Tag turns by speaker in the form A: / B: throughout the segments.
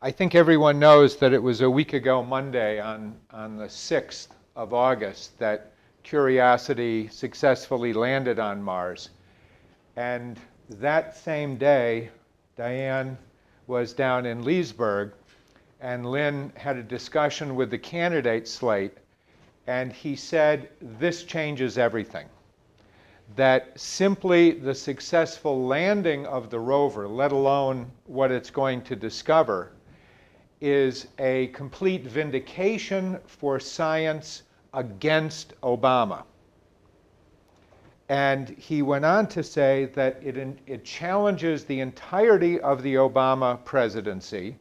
A: I think everyone knows that it was a week ago Monday on the 6th of August that Curiosity successfully landed on Mars. And that same day, Diane was down in Leesburg, and Lynn had a discussion with the candidate slate, and he said, this changes everything. That simply the successful landing of the rover, let alone what it's going to discover, is a complete vindication for science against Obama. And he went on to say that it challenges the entirety of the Obama presidency,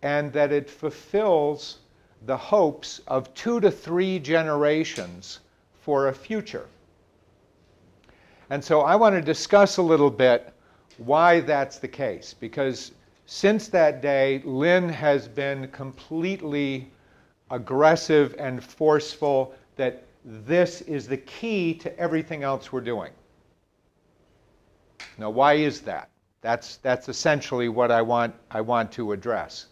A: and that it fulfills the hopes of 2 to 3 generations for a future. And so I want to discuss a little bit why that's the case, because since that day, Lynn has been completely aggressive and forceful that this is the key to everything else we're doing. Now, why is that? That's essentially what I want to address.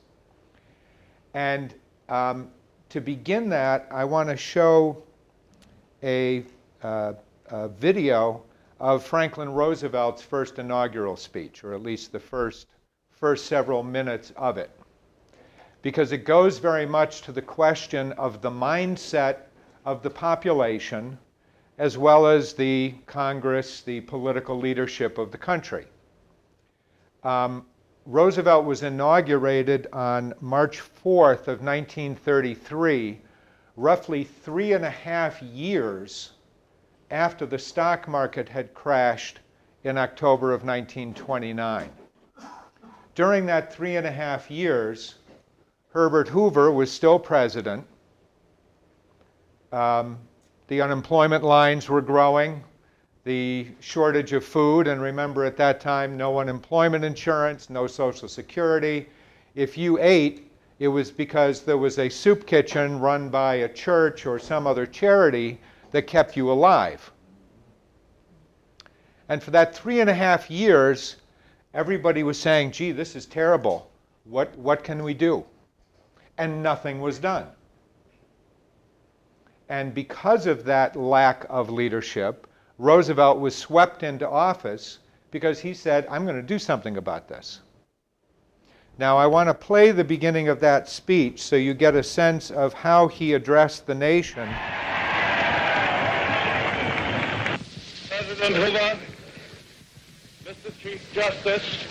A: And to begin that, I want to show a video of Franklin Roosevelt's first inaugural speech, or at least the first several minutes of it, because it goes very much to the question of the mindset of the population as well as the Congress, the political leadership of the country. Roosevelt was inaugurated on March 4th of 1933, roughly 3.5 years after the stock market had crashed in October of 1929. During that 3.5 years, Herbert Hoover was still president. The unemployment lines were growing. The shortage of food, and remember at that time, no unemployment insurance, no Social Security. If you ate, it was because there was a soup kitchen run by a church or some other charity that kept you alive. And for that 3.5 years, everybody was saying, gee, this is terrible. What can we do? And nothing was done. And because of that lack of leadership, Roosevelt was swept into office because he said, I'm going to do something about this. Now, I want to play the beginning of that speech so you get a sense of how he addressed the nation.
B: President Hoover, Mr. Chief Justice,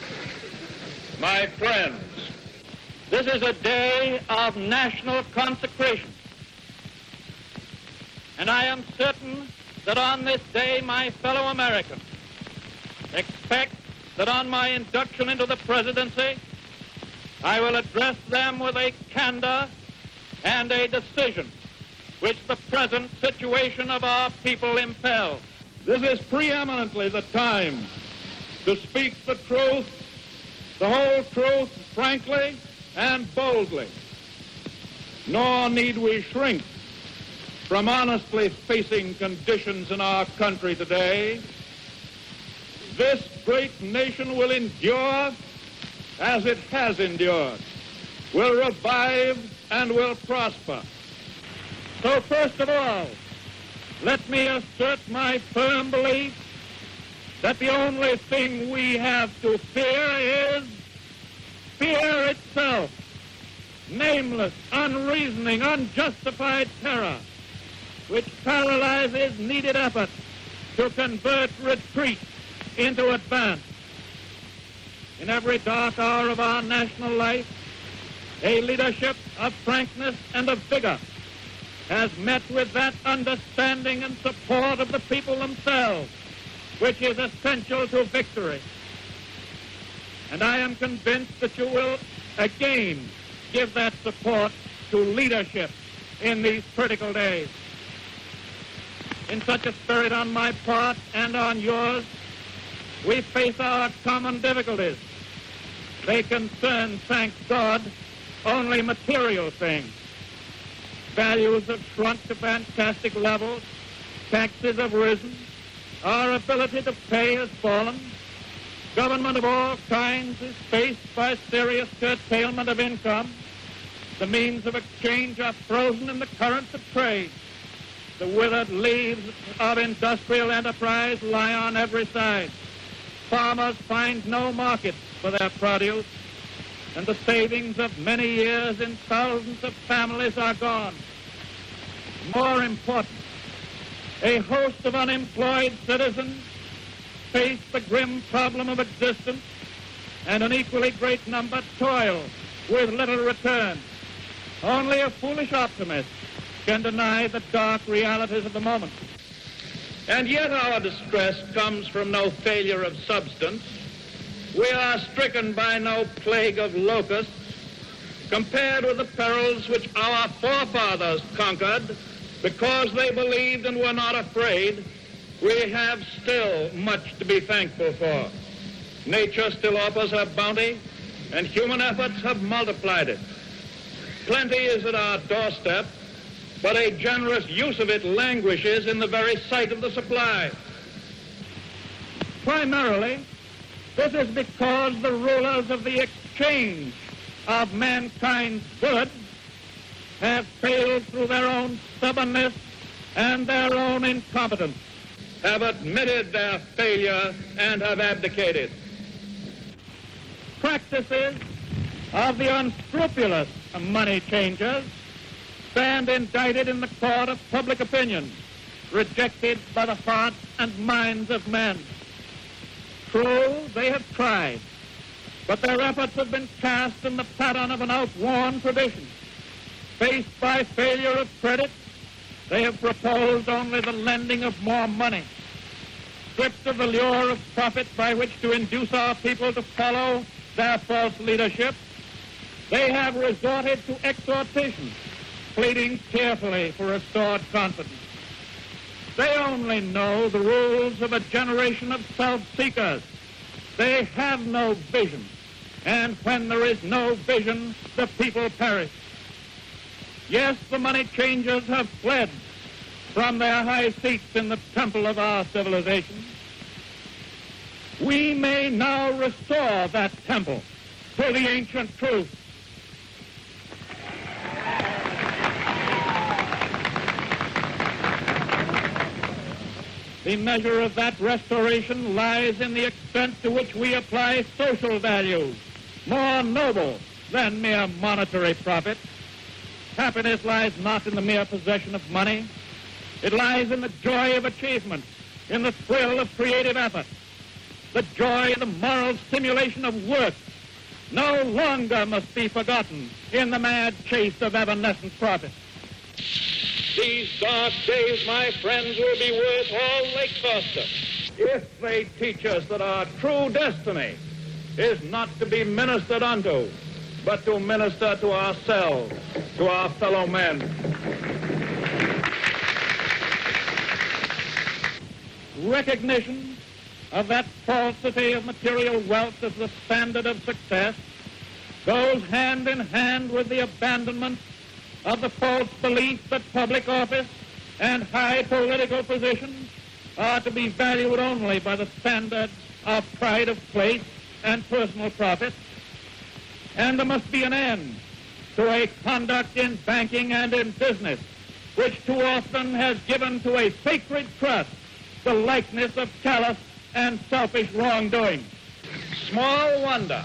B: my friends, this is a day of national consecration. And I am certain that on this day, my fellow Americans expect that on my induction into the presidency, I will address them with a candor and a decision which the present situation of our people impels. This is preeminently the time to speak the truth, the whole truth, frankly and boldly. Nor need we shrink from honestly facing conditions in our country today. This great nation will endure as it has endured, will revive and will prosper. So first of all, let me assert my firm belief that the only thing we have to fear is fear itself, nameless, unreasoning, unjustified terror, which paralyzes needed effort to convert retreat into advance. In every dark hour of our national life, a leadership of frankness and of vigor has met with that understanding and support of the people themselves, which is essential to victory. And I am convinced that you will again give that support to leadership in these critical days. In such a spirit on my part and on yours, we face our common difficulties. They concern, thank God, only material things. Values have shrunk to fantastic levels, taxes have risen, our ability to pay has fallen, Government of all kinds is faced by serious curtailment of income. The means of exchange are frozen in the currents of trade. The withered leaves of industrial enterprise lie on every side. Farmers find no market for their produce, and the savings of many years in thousands of families are gone. More important, a host of unemployed citizens face the grim problem of existence, and an equally great number toil with little return. Only a foolish optimist can deny the dark realities of the moment. And yet our distress comes from no failure of substance. We are stricken by no plague of locusts. Compared with the perils which our forefathers conquered because they believed and were not afraid, we have still much to be thankful for. Nature still offers her bounty, and human efforts have multiplied it. Plenty is at our doorstep, but a generous use of it languishes in the very sight of the supply. Primarily, this is because the rulers of the exchange of mankind's goods have failed through their own stubbornness and their own incompetence, have admitted their failure and have abdicated. Practices of the unscrupulous money changers stand indicted in the court of public opinion, rejected by the hearts and minds of men. True, they have tried, but their efforts have been cast in the pattern of an outworn tradition. Faced by failure of credit, they have proposed only the lending of more money. Stripped of the lure of profit by which to induce our people to follow their false leadership, they have resorted to exhortation, pleading tearfully for restored confidence. They only know the rules of a generation of self-seekers. They have no vision, and when there is no vision, the people perish. Yes, the money changers have fled from their high seats in the temple of our civilization. We may now restore that temple to the ancient truth. The measure of that restoration lies in the extent to which we apply social values, more noble than mere monetary profit. Happiness lies not in the mere possession of money. It lies in the joy of achievement, in the thrill of creative effort. The joy, the moral stimulation of work no longer must be forgotten in the mad chase of evanescent profit. These dark days, my friends, will be worth all they cost us if they teach us that our true destiny is not to be ministered unto, but to minister to ourselves, to our fellow men. Recognition of that falsity of material wealth as the standard of success goes hand in hand with the abandonment of the false belief that public office and high political positions are to be valued only by the standards of pride of place and personal profit. And there must be an end to a conduct in banking and in business which too often has given to a sacred trust the likeness of callous and selfish wrongdoing. Small wonder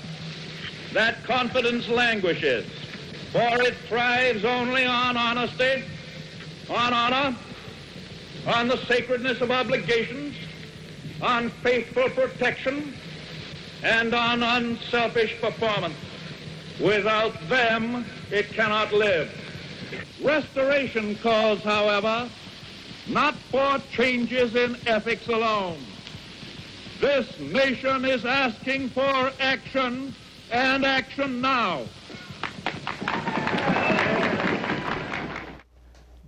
B: that confidence languishes, for it thrives only on honesty, on honor, on the sacredness of obligations, on faithful protection, and on unselfish performance. Without them, it cannot live. Restoration calls, however, not for changes in ethics alone. This nation is asking for action, and action now.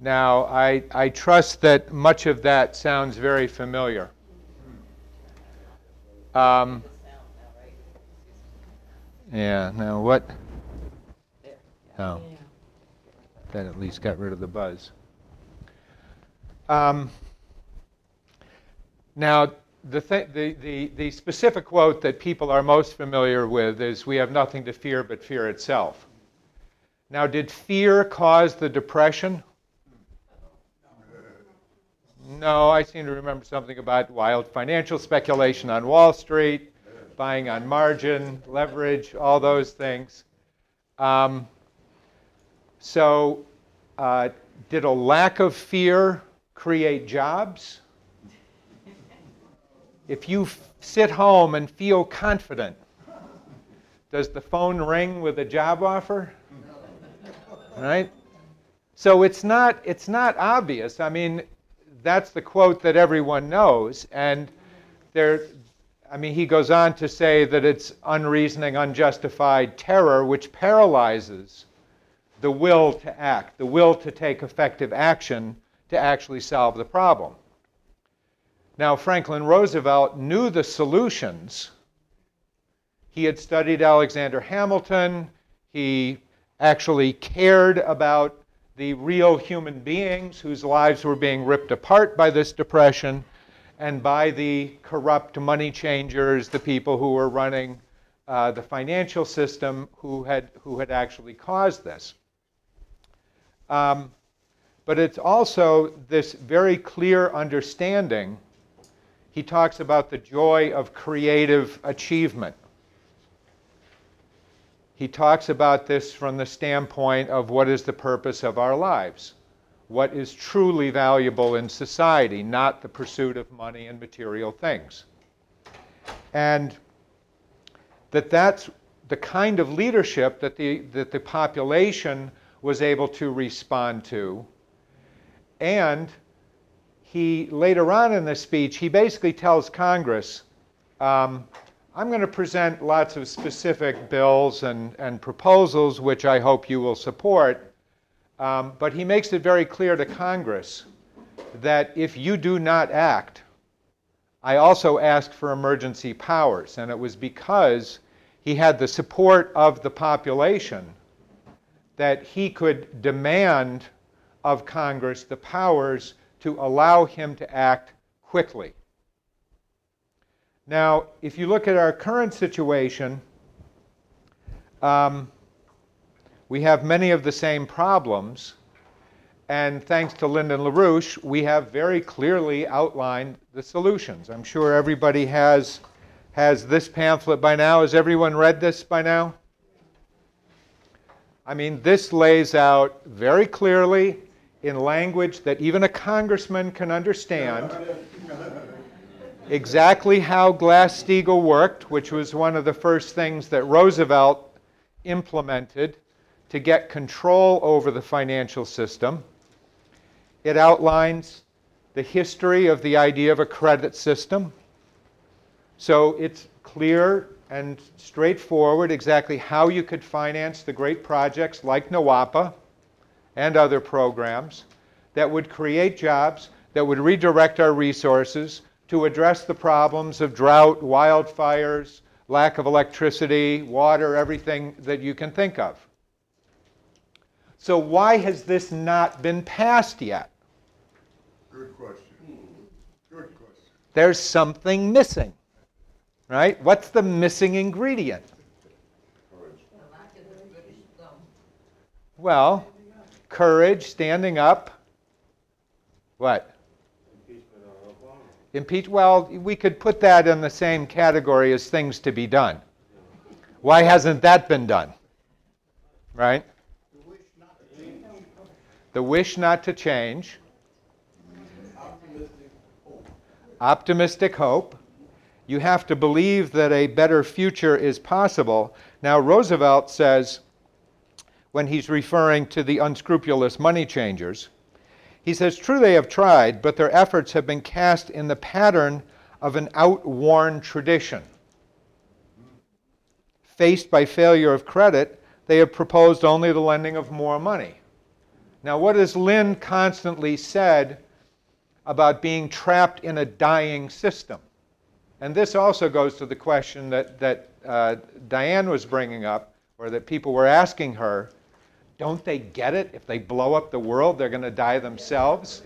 A: Now, I trust that much of that sounds very familiar. Yeah, now what? Oh, that at least got rid of the buzz. Now, the specific quote that people are most familiar with is, "We have nothing to fear but fear itself." Now, did fear cause the Depression? No, I seem to remember something about wild financial speculation on Wall Street, buying on margin, leverage, all those things. Did a lack of fear create jobs? If you sit home and feel confident, does the phone ring with a job offer? Right? So it's not obvious. I mean, that's the quote that everyone knows. And he goes on to say that it's unreasoning, unjustified terror which paralyzes the will to act, the will to take effective action to actually solve the problem. Now, Franklin Roosevelt knew the solutions. He had studied Alexander Hamilton. He actually cared about the real human beings whose lives were being ripped apart by this depression and by the corrupt money changers, the people who were running the financial system who had actually caused this. But it's also this very clear understanding. He talks about the joy of creative achievement. He talks about this from the standpoint of what is the purpose of our lives, what is truly valuable in society, not the pursuit of money and material things. And that's the kind of leadership that the population was able to respond to. And he, later on in the speech, he basically tells Congress, I'm going to present lots of specific bills and proposals, which I hope you will support. But he makes it very clear to Congress that if you do not act, I also ask for emergency powers. And it was because he had the support of the population that he could demand of Congress the powers to allow him to act quickly. Now, if you look at our current situation, we have many of the same problems. And thanks to Lyndon LaRouche, we have very clearly outlined the solutions. I'm sure everybody has this pamphlet by now. Has everyone read this by now? I mean, this lays out very clearly in language that even a congressman can understand exactly how Glass-Steagall worked, which was one of the first things that Roosevelt implemented to get control over the financial system. It outlines the history of the idea of a credit system. So it's clear and straightforward exactly how you could finance the great projects like NWAPA and other programs that would create jobs, that would redirect our resources to address the problems of drought, wildfires, lack of electricity, water, everything that you can think of. So why has this not been passed yet?
C: Good question. Good question.
A: There's something missing, right? What's the missing ingredient? Well, courage, standing up. What? Well, we could put that in the same category as things to be done. Why hasn't that been done? Right? The wish not to change. Optimistic hope. You have to believe that a better future is possible. Now, Roosevelt says, when he's referring to the unscrupulous money changers, he says, true, they have tried, but their efforts have been cast in the pattern of an outworn tradition. Faced by failure of credit, they have proposed only the lending of more money. Now, what has Lynn constantly said about being trapped in a dying system? And this also goes to the question that Diane was bringing up, or that people were asking her, don't they get it? If they blow up the world, they're going to die themselves.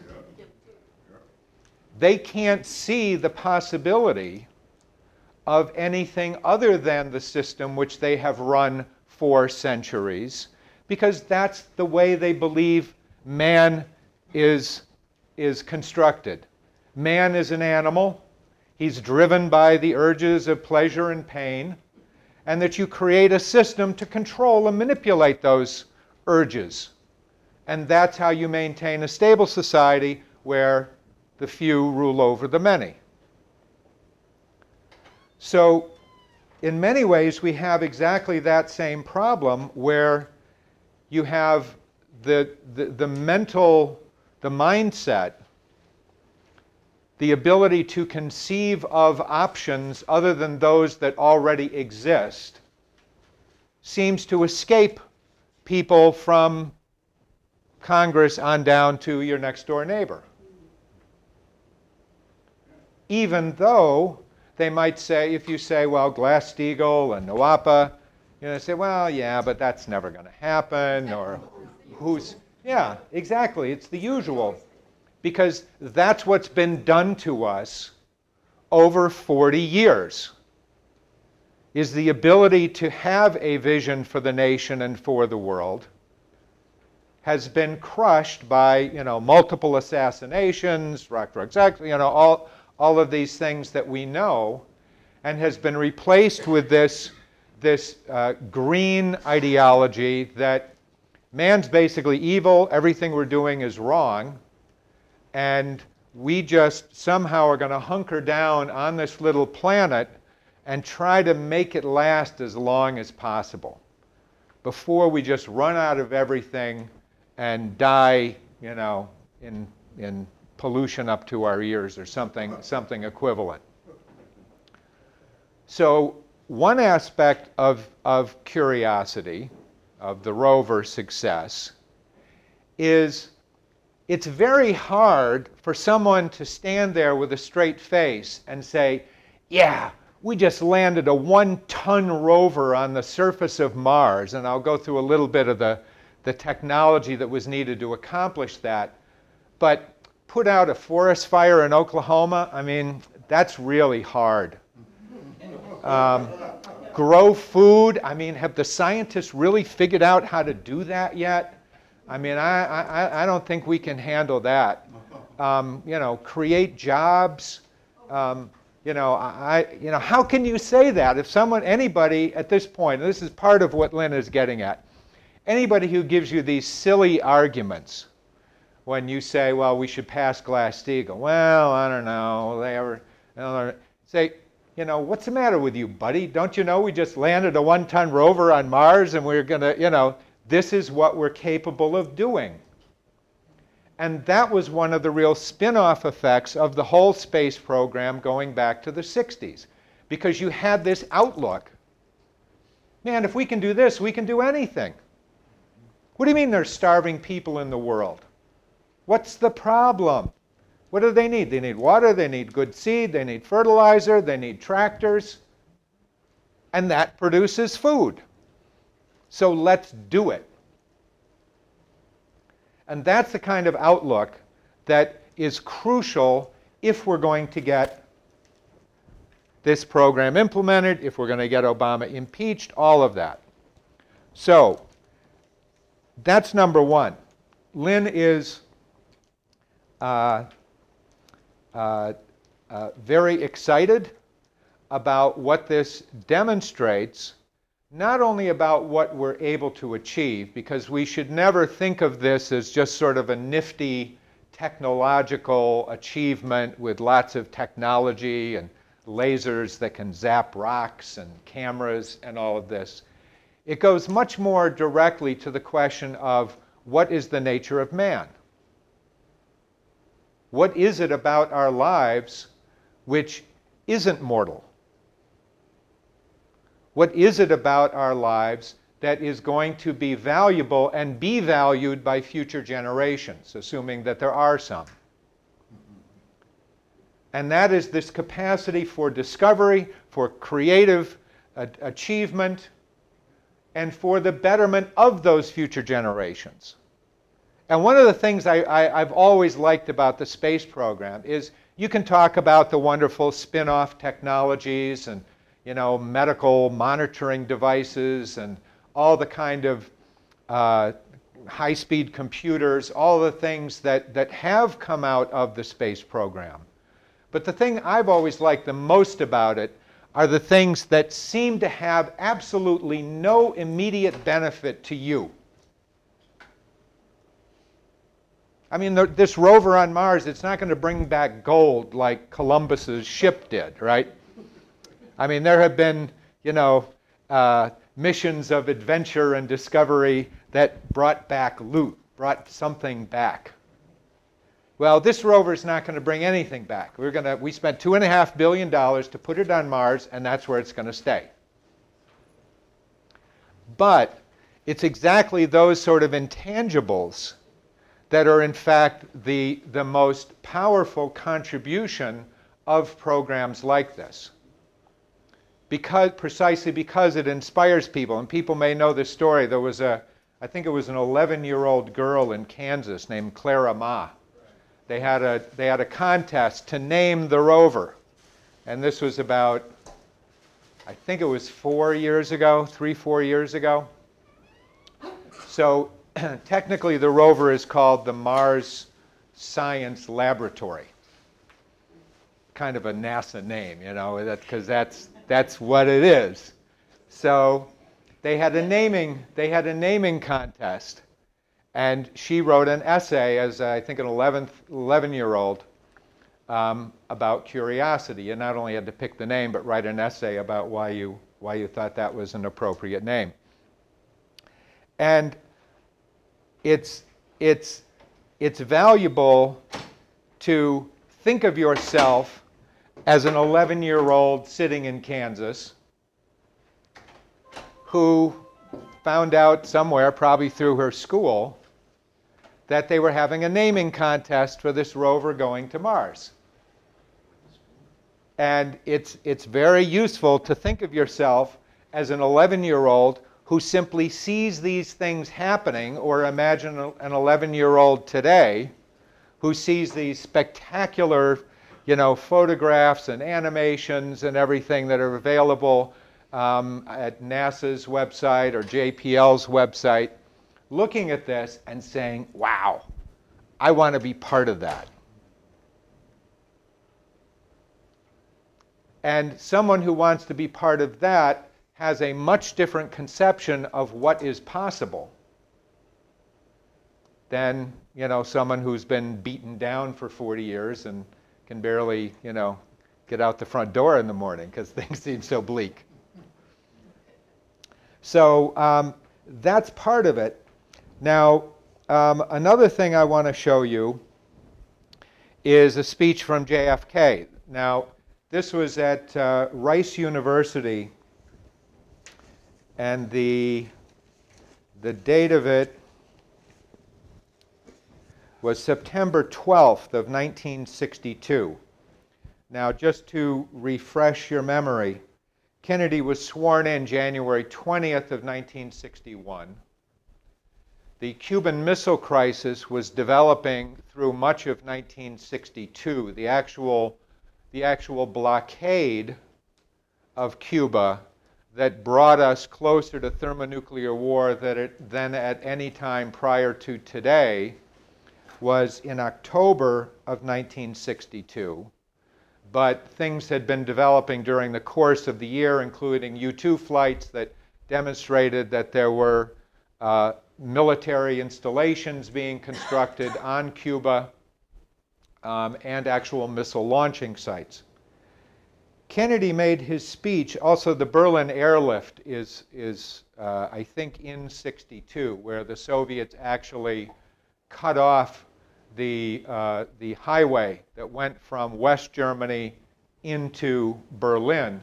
A: they can't see the possibility of anything other than the system which they have run for centuries, because that's the way they believe man is constructed. Man is an animal. He's driven by the urges of pleasure and pain, and that you create a system to control and manipulate those urges. And that's how you maintain a stable society where the few rule over the many. So in many ways, we have exactly that same problem where you have the mindset, the ability to conceive of options other than those that already exist, seems to escape people from Congress on down to your next door neighbor. Even though they might say, if you say, well, Glass-Steagall and NWAPA, they say, well, yeah, but that's never going to happen, or yeah, exactly, it's the usual. Because that's what's been done to us over 40 years, is the ability to have a vision for the nation and for the world has been crushed by, multiple assassinations, rock, drugs, all of these things that we know, and has been replaced with this green ideology that man's basically evil, everything we're doing is wrong, and we just somehow are going to hunker down on this little planet and try to make it last as long as possible before we just run out of everything and die, in pollution up to our ears or something equivalent. So one aspect of curiosity, of the rover success, is it's very hard for someone to stand there with a straight face and say, yeah, we just landed a 1-ton rover on the surface of Mars, and I'll go through a little bit of the technology that was needed to accomplish that. But put out a forest fire in Oklahoma, I mean, that's really hard. Grow food, I mean, have the scientists really figured out how to do that yet? I mean, I don't think we can handle that. Create jobs. How can you say that if anybody at this point, and this is part of what Lynn is getting at, anybody who gives you these silly arguments when you say, well, we should pass Glass-Steagall, well, I don't know, say, what's the matter with you, buddy? Don't you know we just landed a 1-ton rover on Mars and we're going to, this is what we're capable of doing. And that was one of the real spin-off effects of the whole space program going back to the 60s. Because you had this outlook. Man, if we can do this, we can do anything. What do you mean there's starving people in the world? What's the problem? What do they need? They need water, they need good seed, they need fertilizer, they need tractors. And that produces food. So let's do it. And that's the kind of outlook that is crucial if we're going to get this program implemented, if we're going to get Obama impeached, all of that. So that's number one. Lynn is very excited about what this demonstrates, not only about what we're able to achieve, because we should never think of this as just sort of a nifty technological achievement with lots of technology and lasers that can zap rocks and cameras and all of this. It goes much more directly to the question of what is the nature of man? What is it about our lives which isn't mortal? What is it about our lives that is going to be valuable and be valued by future generations, assuming that there are some? And that is this capacity for discovery, for creative achievement, and for the betterment of those future generations. And one of the things I've always liked about the space program is You can talk about the wonderful spin-off technologies and, you know, medical monitoring devices and all the kind of high-speed computers, all the things that have come out of the space program. But the thing I've always liked the most about it are the things that seem to have absolutely no immediate benefit to you. I mean, this rover on Mars, it's not going to bring back gold like Columbus's ship did, right? I mean, there have been, you know, missions of adventure and discovery that brought back loot, brought something back. Well, this rover is not going to bring anything back. We spent $2.5 billion to put it on Mars, and that's where it's going to stay. But it's exactly those sort of intangibles that are, in fact, the most powerful contribution of programs like this. Precisely because it inspires people. And people may know this story. There was I think it was an 11-year-old girl in Kansas named Clara Ma. They had a contest to name the rover. And this was about, I think it was 4 years ago, 3-4 years ago. So technically the rover is called the Mars Science Laboratory. Kind of a NASA name, you know, because that's what it is. So they had a naming contest, and she wrote an essay as I think an 11-year-old about Curiosity. You not only had to pick the name, but write an essay about why you thought that was an appropriate name. And it's valuable to think of yourself as an 11-year-old sitting in Kansas who found out somewhere, probably through her school, that they were having a naming contest for this rover going to Mars. And it's very useful to think of yourself as an 11-year-old who simply sees these things happening, or imagine an 11-year-old today who sees these spectacular, you know, photographs and animations and everything that are available at NASA's website or JPL's website, looking at this and saying, wow, I want to be part of that. And someone who wants to be part of that has a much different conception of what is possible than, you know, someone who's been beaten down for 40 years and can barely, you know, get out the front door in the morning because things seem so bleak. So that's part of it. Now, another thing I want to show you is a speech from JFK. Now, this was at Rice University, and the date of it was September 12th of 1962. Now, just to refresh your memory, Kennedy was sworn in January 20th of 1961. The Cuban Missile Crisis was developing through much of 1962. The actual blockade of Cuba that brought us closer to thermonuclear war than at any time prior to today was in October of 1962. But things had been developing during the course of the year, including U-2 flights that demonstrated that there were military installations being constructed on Cuba and actual missile launching sites. Kennedy made his speech, also the Berlin airlift is I think in '62, where the Soviets actually cut off the highway that went from West Germany into Berlin.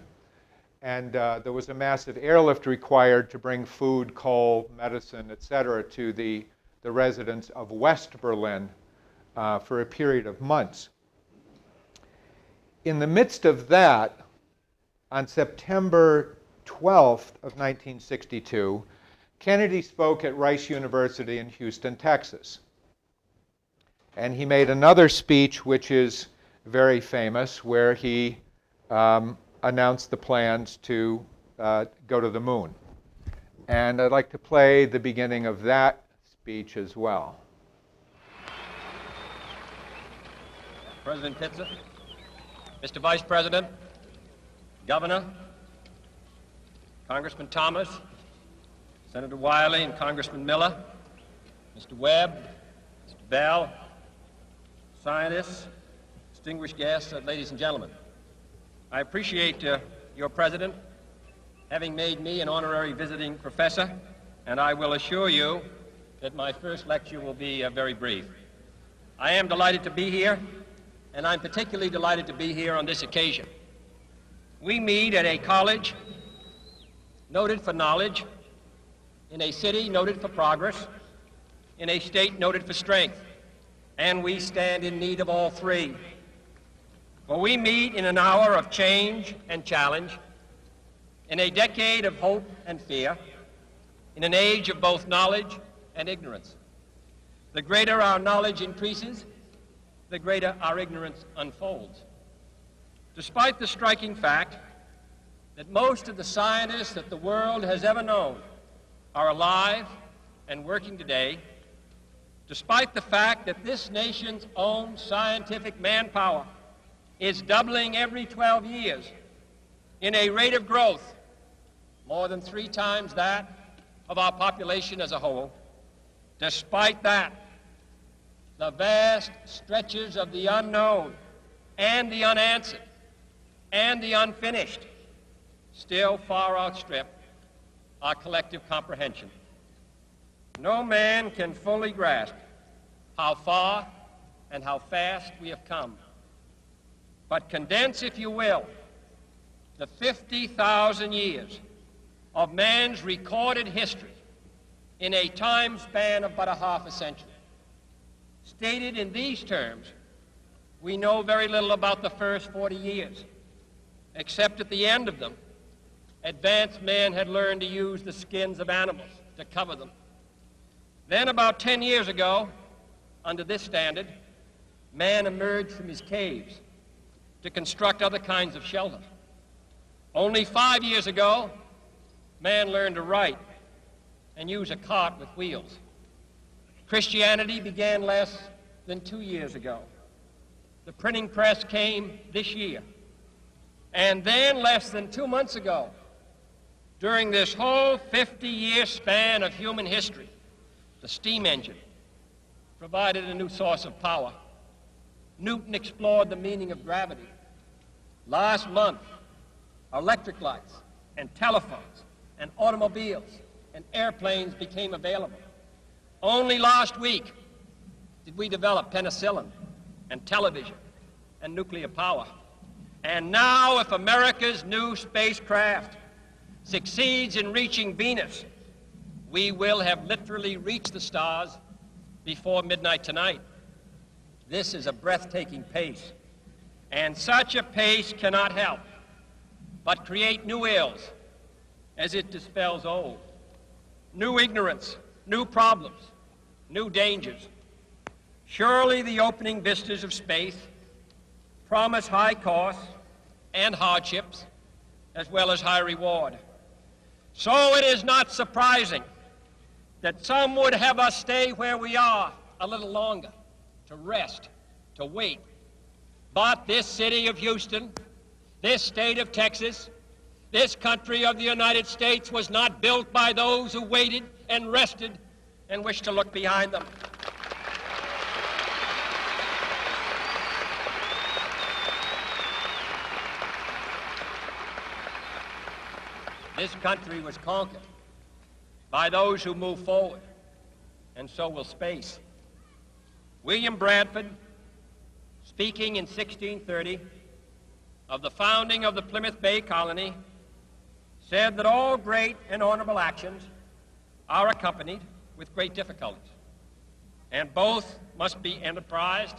A: And there was a massive airlift required to bring food, coal, medicine, etc. to the residents of West Berlin for a period of months. In the midst of that, on September 12th of 1962, Kennedy spoke at Rice University in Houston, Texas. And he made another speech which is very famous, where he announced the plans to go to the moon. And I'd like to play the beginning of that speech as well.
D: President Pitzer, Mr. Vice President, Governor, Congressman Thomas, Senator Wiley and Congressman Miller, Mr. Webb, Mr. Bell, scientists, distinguished guests, ladies and gentlemen. I appreciate your President having made me an honorary visiting professor, and I will assure you that my first lecture will be very brief. I am delighted to be here, and I'm particularly delighted to be here on this occasion. We meet at a college noted for knowledge, in a city noted for progress, in a state noted for strength, and we stand in need of all three. For we meet in an hour of change and challenge, in a decade of hope and fear, in an age of both knowledge and ignorance. The greater our knowledge increases, the greater our ignorance unfolds. Despite the striking fact that most of the scientists that the world has ever known are alive and working today, despite the fact that this nation's own scientific manpower is doubling every 12 years in a rate of growth more than 3 times that of our population as a whole, despite that, the vast stretches of the unknown and the unanswered and the unfinished still far outstrip our collective comprehension. No man can fully grasp how far and how fast we have come. But condense, if you will, the 50,000 years of man's recorded history in a time span of but a half a century. Stated in these terms, we know very little about the first 40 years, except at the end of them, advanced man had learned to use the skins of animals to cover them. Then about 10 years ago, under this standard, man emerged from his caves to construct other kinds of shelter. Only 5 years ago, man learned to write and use a cart with wheels. Christianity began less than 2 years ago. The printing press came this year. And then less than 2 months ago, during this whole 50-year span of human history, the steam engine provided a new source of power. Newton explored the meaning of gravity. Last month, electric lights and telephones and automobiles and airplanes became available. Only last week did we develop penicillin and television and nuclear power. And now, if America's new spacecraft succeeds in reaching Venus, we will have literally reached the stars before midnight tonight. This is a breathtaking pace, and such a pace cannot help but create new ills as it dispels old. New ignorance, new problems, new dangers. Surely the opening vistas of space promise high costs and hardships, as well as high reward. So it is not surprising that some would have us stay where we are a little longer, to rest, to wait. But this city of Houston, this state of Texas, this country of the United States was not built by those who waited and rested and wished to look behind them. This country was conquered by those who move forward, and so will space. William Bradford, speaking in 1630 of the founding of the Plymouth Bay Colony, said that all great and honorable actions are accompanied with great difficulties, and both must be enterprised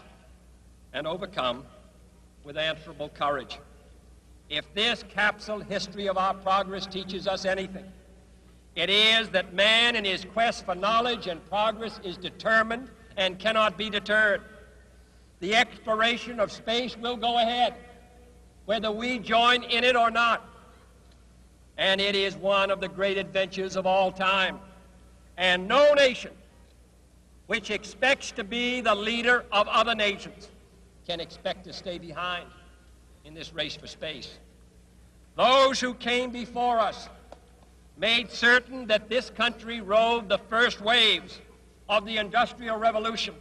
D: and overcome with answerable courage. If this capsule history of our progress teaches us anything, it is that man in his quest for knowledge and progress is determined and cannot be deterred. The exploration of space will go ahead, whether we join in it or not. And it is one of the great adventures of all time. And no nation which expects to be the leader of other nations can expect to stay behind in this race for space. Those who came before us made certain that this country rode the first waves of the Industrial Revolution,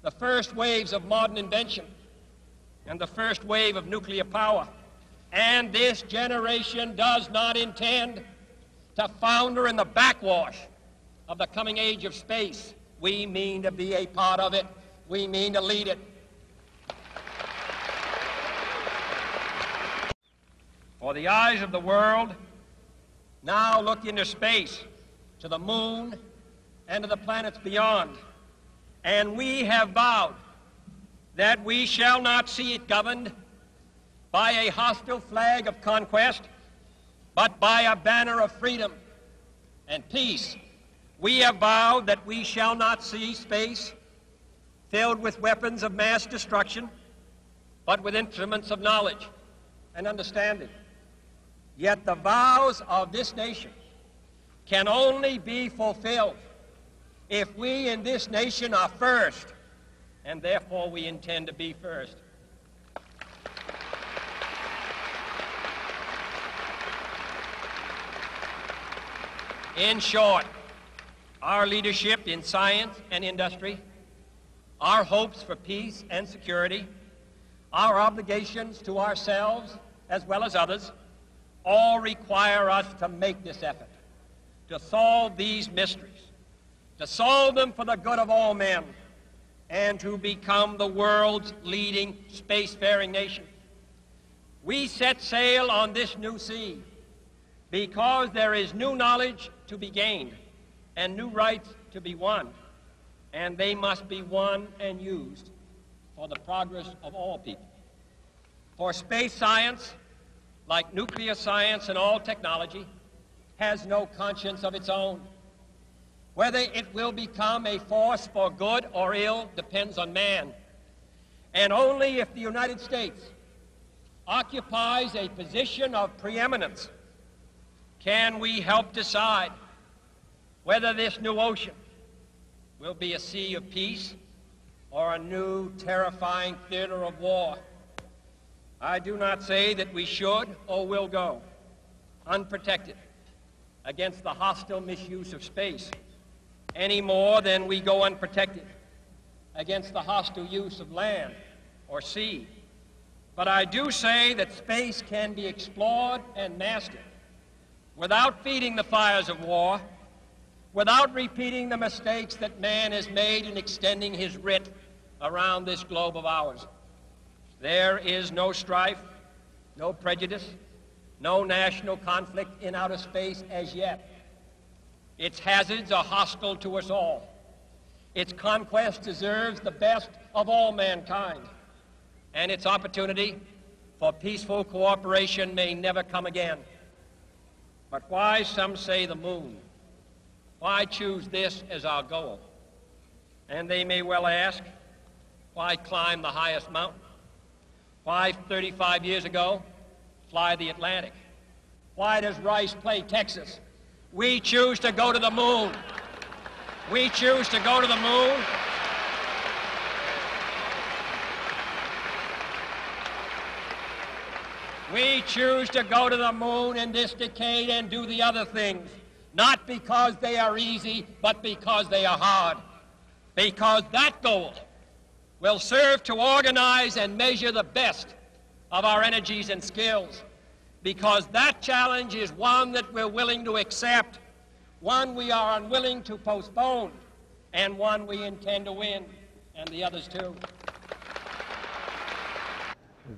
D: the first waves of modern invention, and the first wave of nuclear power. And this generation does not intend to founder in the backwash of the coming age of space. We mean to be a part of it. We mean to lead it. For the eyes of the world now look into space, to the moon, and to the planets beyond. And we have vowed that we shall not see it governed by a hostile flag of conquest, but by a banner of freedom and peace. We have vowed that we shall not see space filled with weapons of mass destruction, but with instruments of knowledge and understanding. Yet the vows of this nation can only be fulfilled if we in this nation are first, and therefore we intend to be first. In short, our leadership in science and industry, our hopes for peace and security, our obligations to ourselves as well as others, all require us to make this effort, to solve these mysteries, to solve them for the good of all men, and to become the world's leading spacefaring nation. We set sail on this new sea because there is new knowledge to be gained and new rights to be won, and they must be won and used for the progress of all people. For space science, like nuclear science and all technology, has no conscience of its own. Whether it will become a force for good or ill depends on man. And only if the United States occupies a position of preeminence can we help decide whether this new ocean will be a sea of peace or a new terrifying theater of war. I do not say that we should or will go unprotected against the hostile misuse of space any more than we go unprotected against the hostile use of land or sea. But I do say that space can be explored and mastered without feeding the fires of war, without repeating the mistakes that man has made in extending his writ around this globe of ours. There is no strife, no prejudice, no national conflict in outer space as yet. Its hazards are hostile to us all. Its conquest deserves the best of all mankind, and its opportunity for peaceful cooperation may never come again. But why, some say, the moon? Why choose this as our goal? And they may well ask, why climb the highest mountain? Why, 35 years ago, fly the Atlantic? Why does Rice play Texas? We choose to go to the moon. We choose to go to the moon. We choose to go to the moon in this decade and do the other things, not because they are easy, but because they are hard. Because that goal will serve to organize and measure the best of our energies and skills. Because that challenge is one that we're willing to accept, one we are unwilling to postpone, and one we intend to win, and the others too.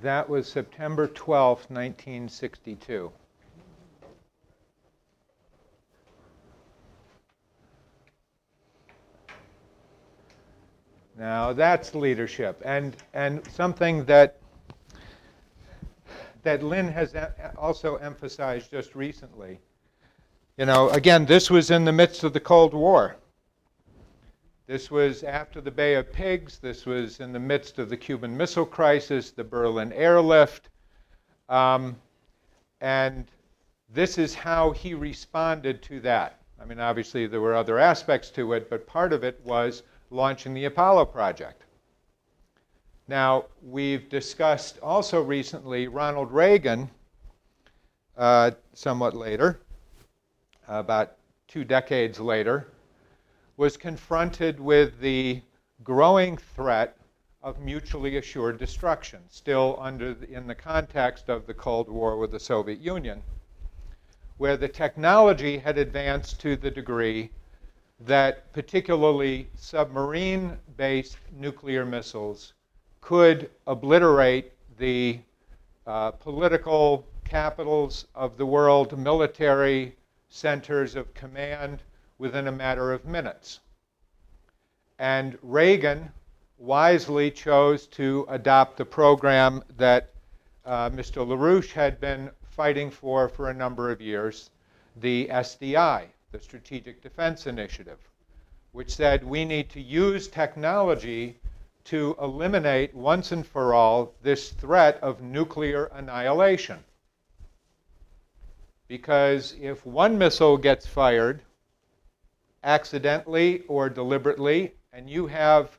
A: That was September 12th, 1962. Now that's leadership, and something that Lynn has also emphasized just recently. You know, again, this was in the midst of the Cold War. This was after the Bay of Pigs. This was in the midst of the Cuban Missile Crisis, the Berlin airlift. And this is how he responded to that. I mean, obviously, there were other aspects to it, but part of it was launching the Apollo project. Now, we've discussed also recently Ronald Reagan, somewhat later, about 2 decades later, was confronted with the growing threat of mutually assured destruction, still in the context of the Cold War with the Soviet Union, where the technology had advanced to the degree that particularly submarine-based nuclear missiles could obliterate the political capitals of the world, military centers of command within a matter of minutes. And Reagan wisely chose to adopt the program that Mr. LaRouche had been fighting for a number of years, the SDI, the Strategic Defense Initiative, which said we need to use technology to eliminate once and for all this threat of nuclear annihilation. Because if one missile gets fired accidentally or deliberately, and you have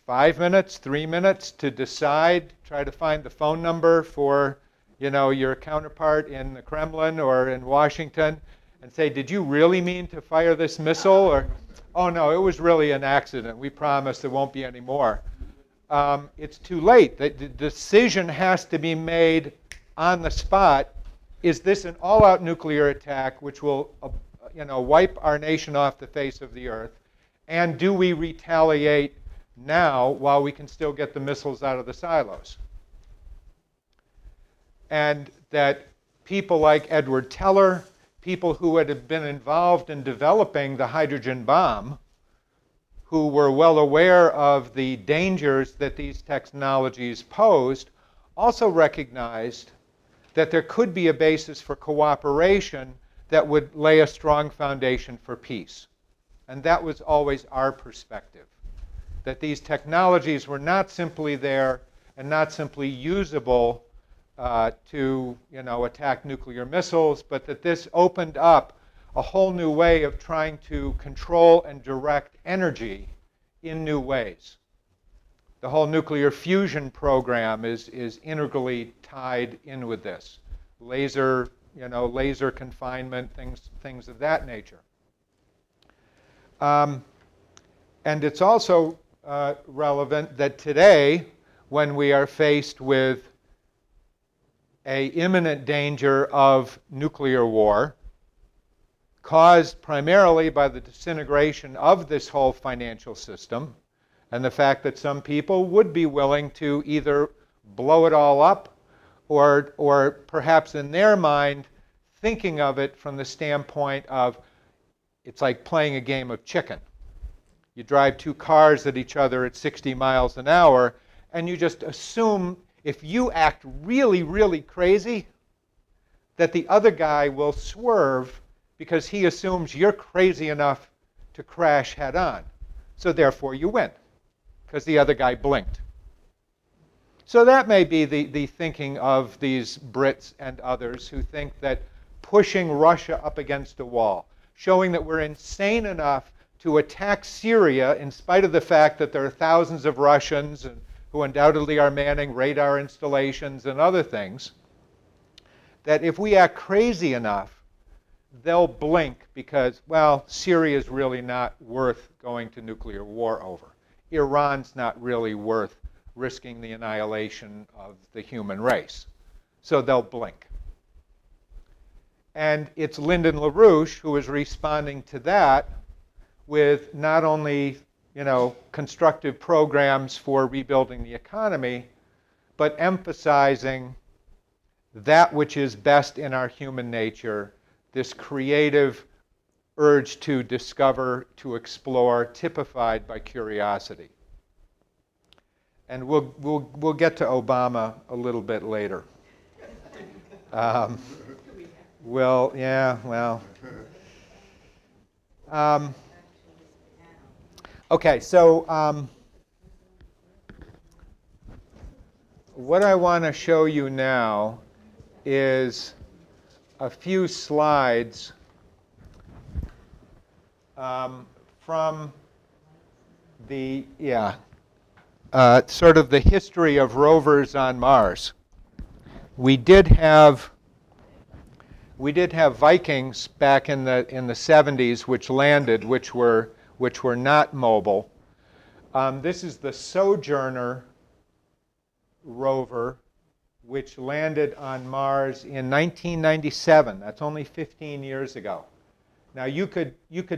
A: 5 minutes, 3 minutes to decide, try to find the phone number for, you know, your counterpart in the Kremlin or in Washington, and say, did you really mean to fire this missile? Or, oh no, it was really an accident. We promise there won't be any more. It's too late. The decision has to be made on the spot. Is this an all-out nuclear attack which will wipe our nation off the face of the earth? And do we retaliate now while we can still get the missiles out of the silos? And that people like Edward Teller, people who had been involved in developing the hydrogen bomb, who were well aware of the dangers that these technologies posed, also recognized that there could be a basis for cooperation that would lay a strong foundation for peace. And that was always our perspective, that these technologies were not simply there and not simply usable to attack nuclear missiles, but that this opened up a whole new way of trying to control and direct energy in new ways. The whole nuclear fusion program is integrally tied in with this. Laser confinement, things of that nature. And it's also relevant that today, when we are faced with an imminent danger of nuclear war, caused primarily by the disintegration of this whole financial system, and the fact that some people would be willing to either blow it all up or perhaps in their mind thinking of it from the standpoint of it's like playing a game of chicken. You drive 2 cars at each other at 60 miles an hour, and you just assume if you act really, really crazy, that the other guy will swerve because he assumes you're crazy enough to crash head on. So therefore you win, because the other guy blinked. So that may be the thinking of these Brits and others who think that pushing Russia up against a wall, showing that we're insane enough to attack Syria in spite of the fact that there are thousands of Russians who undoubtedly are manning radar installations and other things, that if we act crazy enough, they'll blink because, well, Syria is really not worth going to nuclear war over. Iran's not really worth risking the annihilation of the human race. So they'll blink. And it's Lyndon LaRouche who is responding to that with not only constructive programs for rebuilding the economy, but emphasizing that which is best in our human nature, this creative urge to discover, to explore, typified by curiosity. And we'll get to Obama a little bit later. Okay, so what I want to show you now is a few slides from the, sort of the history of rovers on Mars. We did have Vikings back in the 70s, which landed, which were not mobile. This is the Sojourner rover, which landed on Mars in 1997. That's only 15 years ago. Now you could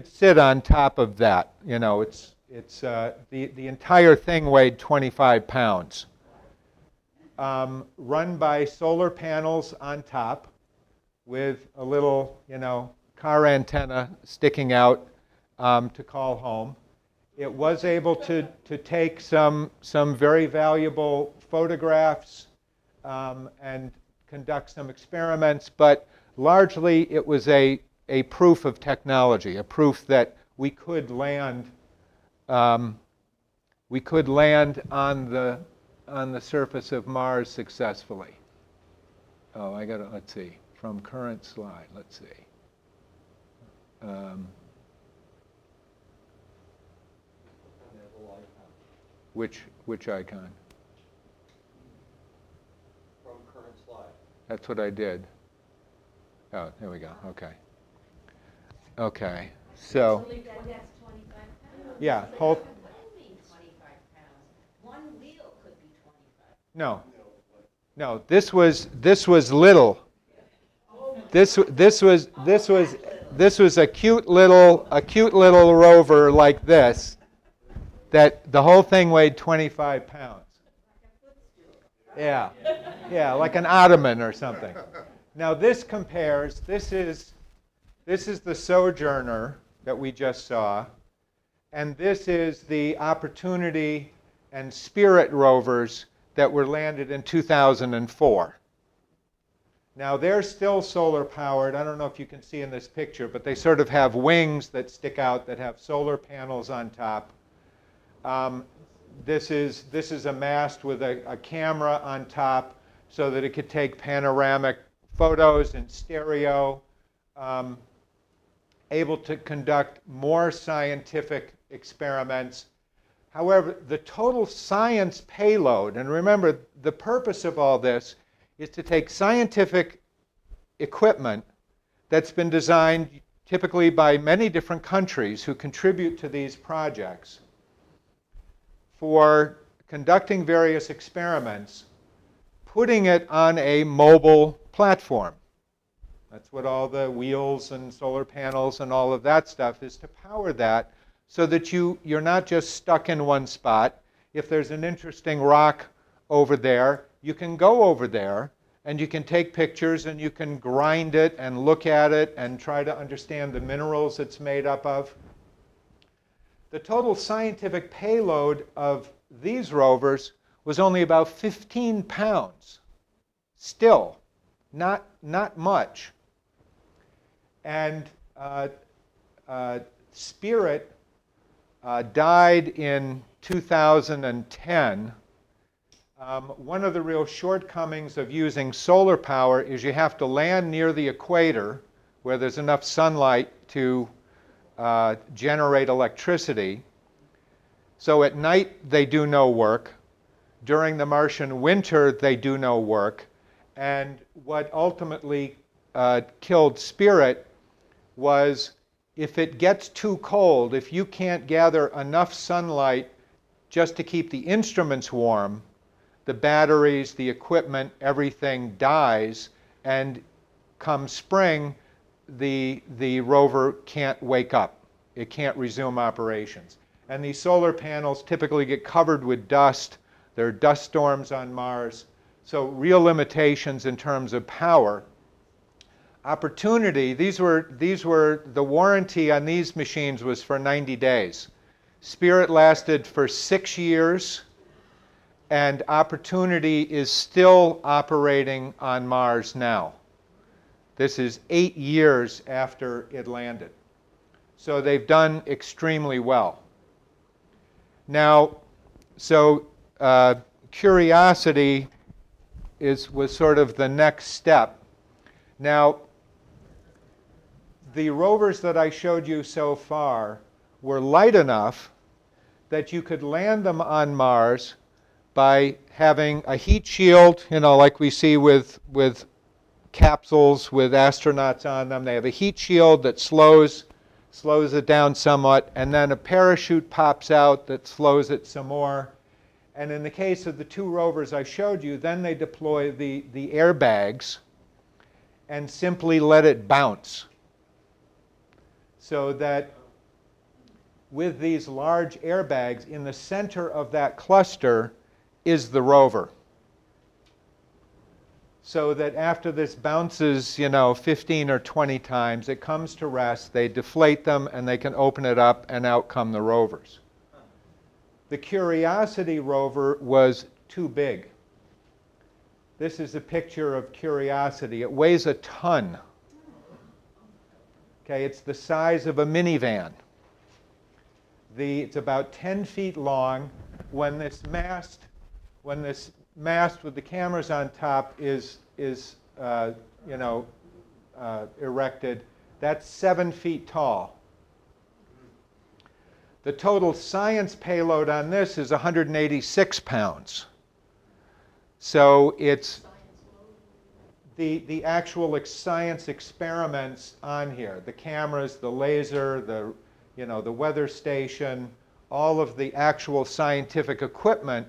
A: sit on top of that. You know, the entire thing weighed 25 pounds. Run by solar panels on top, with a little, car antenna sticking out to call home. It was able to take some very valuable photographs and conduct some experiments, but largely it was a proof of technology, a proof that we could land on the surface of Mars successfully. Oh, let's see. From current slide, let's see. Which icon?
D: From current slide.
A: That's what I did. Oh, there we go. Okay. Okay. So.
E: That's 25 pounds.
A: Yeah.
E: So
A: Hold.
E: what do you mean 25 pounds? One wheel could be 25.
A: No. No. This was little. This was a cute little rover like this, that the whole thing weighed 25 pounds. Yeah, yeah, like an ottoman or something. Now this compares. This is the Sojourner that we just saw, and this is the Opportunity and Spirit rovers that were landed in 2004. Now they're still solar powered. I don't know if you can see in this picture, but they sort of have wings that stick out that have solar panels on top. This is a mast with a camera on top so that it could take panoramic photos in stereo, able to conduct more scientific experiments. However, the total science payload, and remember the purpose of all this is to take scientific equipment that's been designed typically by many different countries who contribute to these projects for conducting various experiments, putting it on a mobile platform. That's what all the wheels and solar panels and all of that stuff is, to power that, so that you're not just stuck in one spot. If there's an interesting rock over there, you can go over there and you can take pictures and you can grind it and look at it and try to understand the minerals it's made up of. The total scientific payload of these rovers was only about 15 pounds. Still, not much. And Spirit died in 2010. One of the real shortcomings of using solar power is you have to land near the equator where there's enough sunlight to generate electricity. So at night they do no work. During the Martian winter they do no work. And what ultimately killed Spirit was, if it gets too cold, if you can't gather enough sunlight just to keep the instruments warm, the batteries, the equipment, everything dies, and come spring, the rover can't wake up. It can't resume operations. And these solar panels typically get covered with dust. There are dust storms on Mars. So real limitations in terms of power. Opportunity, these were the warranty on these machines was for 90 days. Spirit lasted for 6 years. And Opportunity is still operating on Mars now. This is 8 years after it landed. So they've done extremely well. Now, so Curiosity was sort of the next step. Now, the rovers that I showed you so far were light enough that you could land them on Mars by having a heat shield, you know, like we see with capsules with astronauts on them. They have a heat shield that slows it down somewhat, and then a parachute pops out that slows it some more. And in the case of the two rovers I showed you, then they deploy the airbags and simply let it bounce. So that with these large airbags, in the center of that cluster is the rover. So that after this bounces, you know, 15 or 20 times, it comes to rest, they deflate them, and they can open it up, and out come the rovers. The Curiosity rover was too big. This is a picture of Curiosity. It weighs a ton. Okay, it's the size of a minivan. It's about 10 feet long. When this mast with the cameras on top is erected, that's 7 feet tall. The total science payload on this is 186 pounds. So it's the actual science experiments on here, the cameras, the laser, the weather station, all of the actual scientific equipment,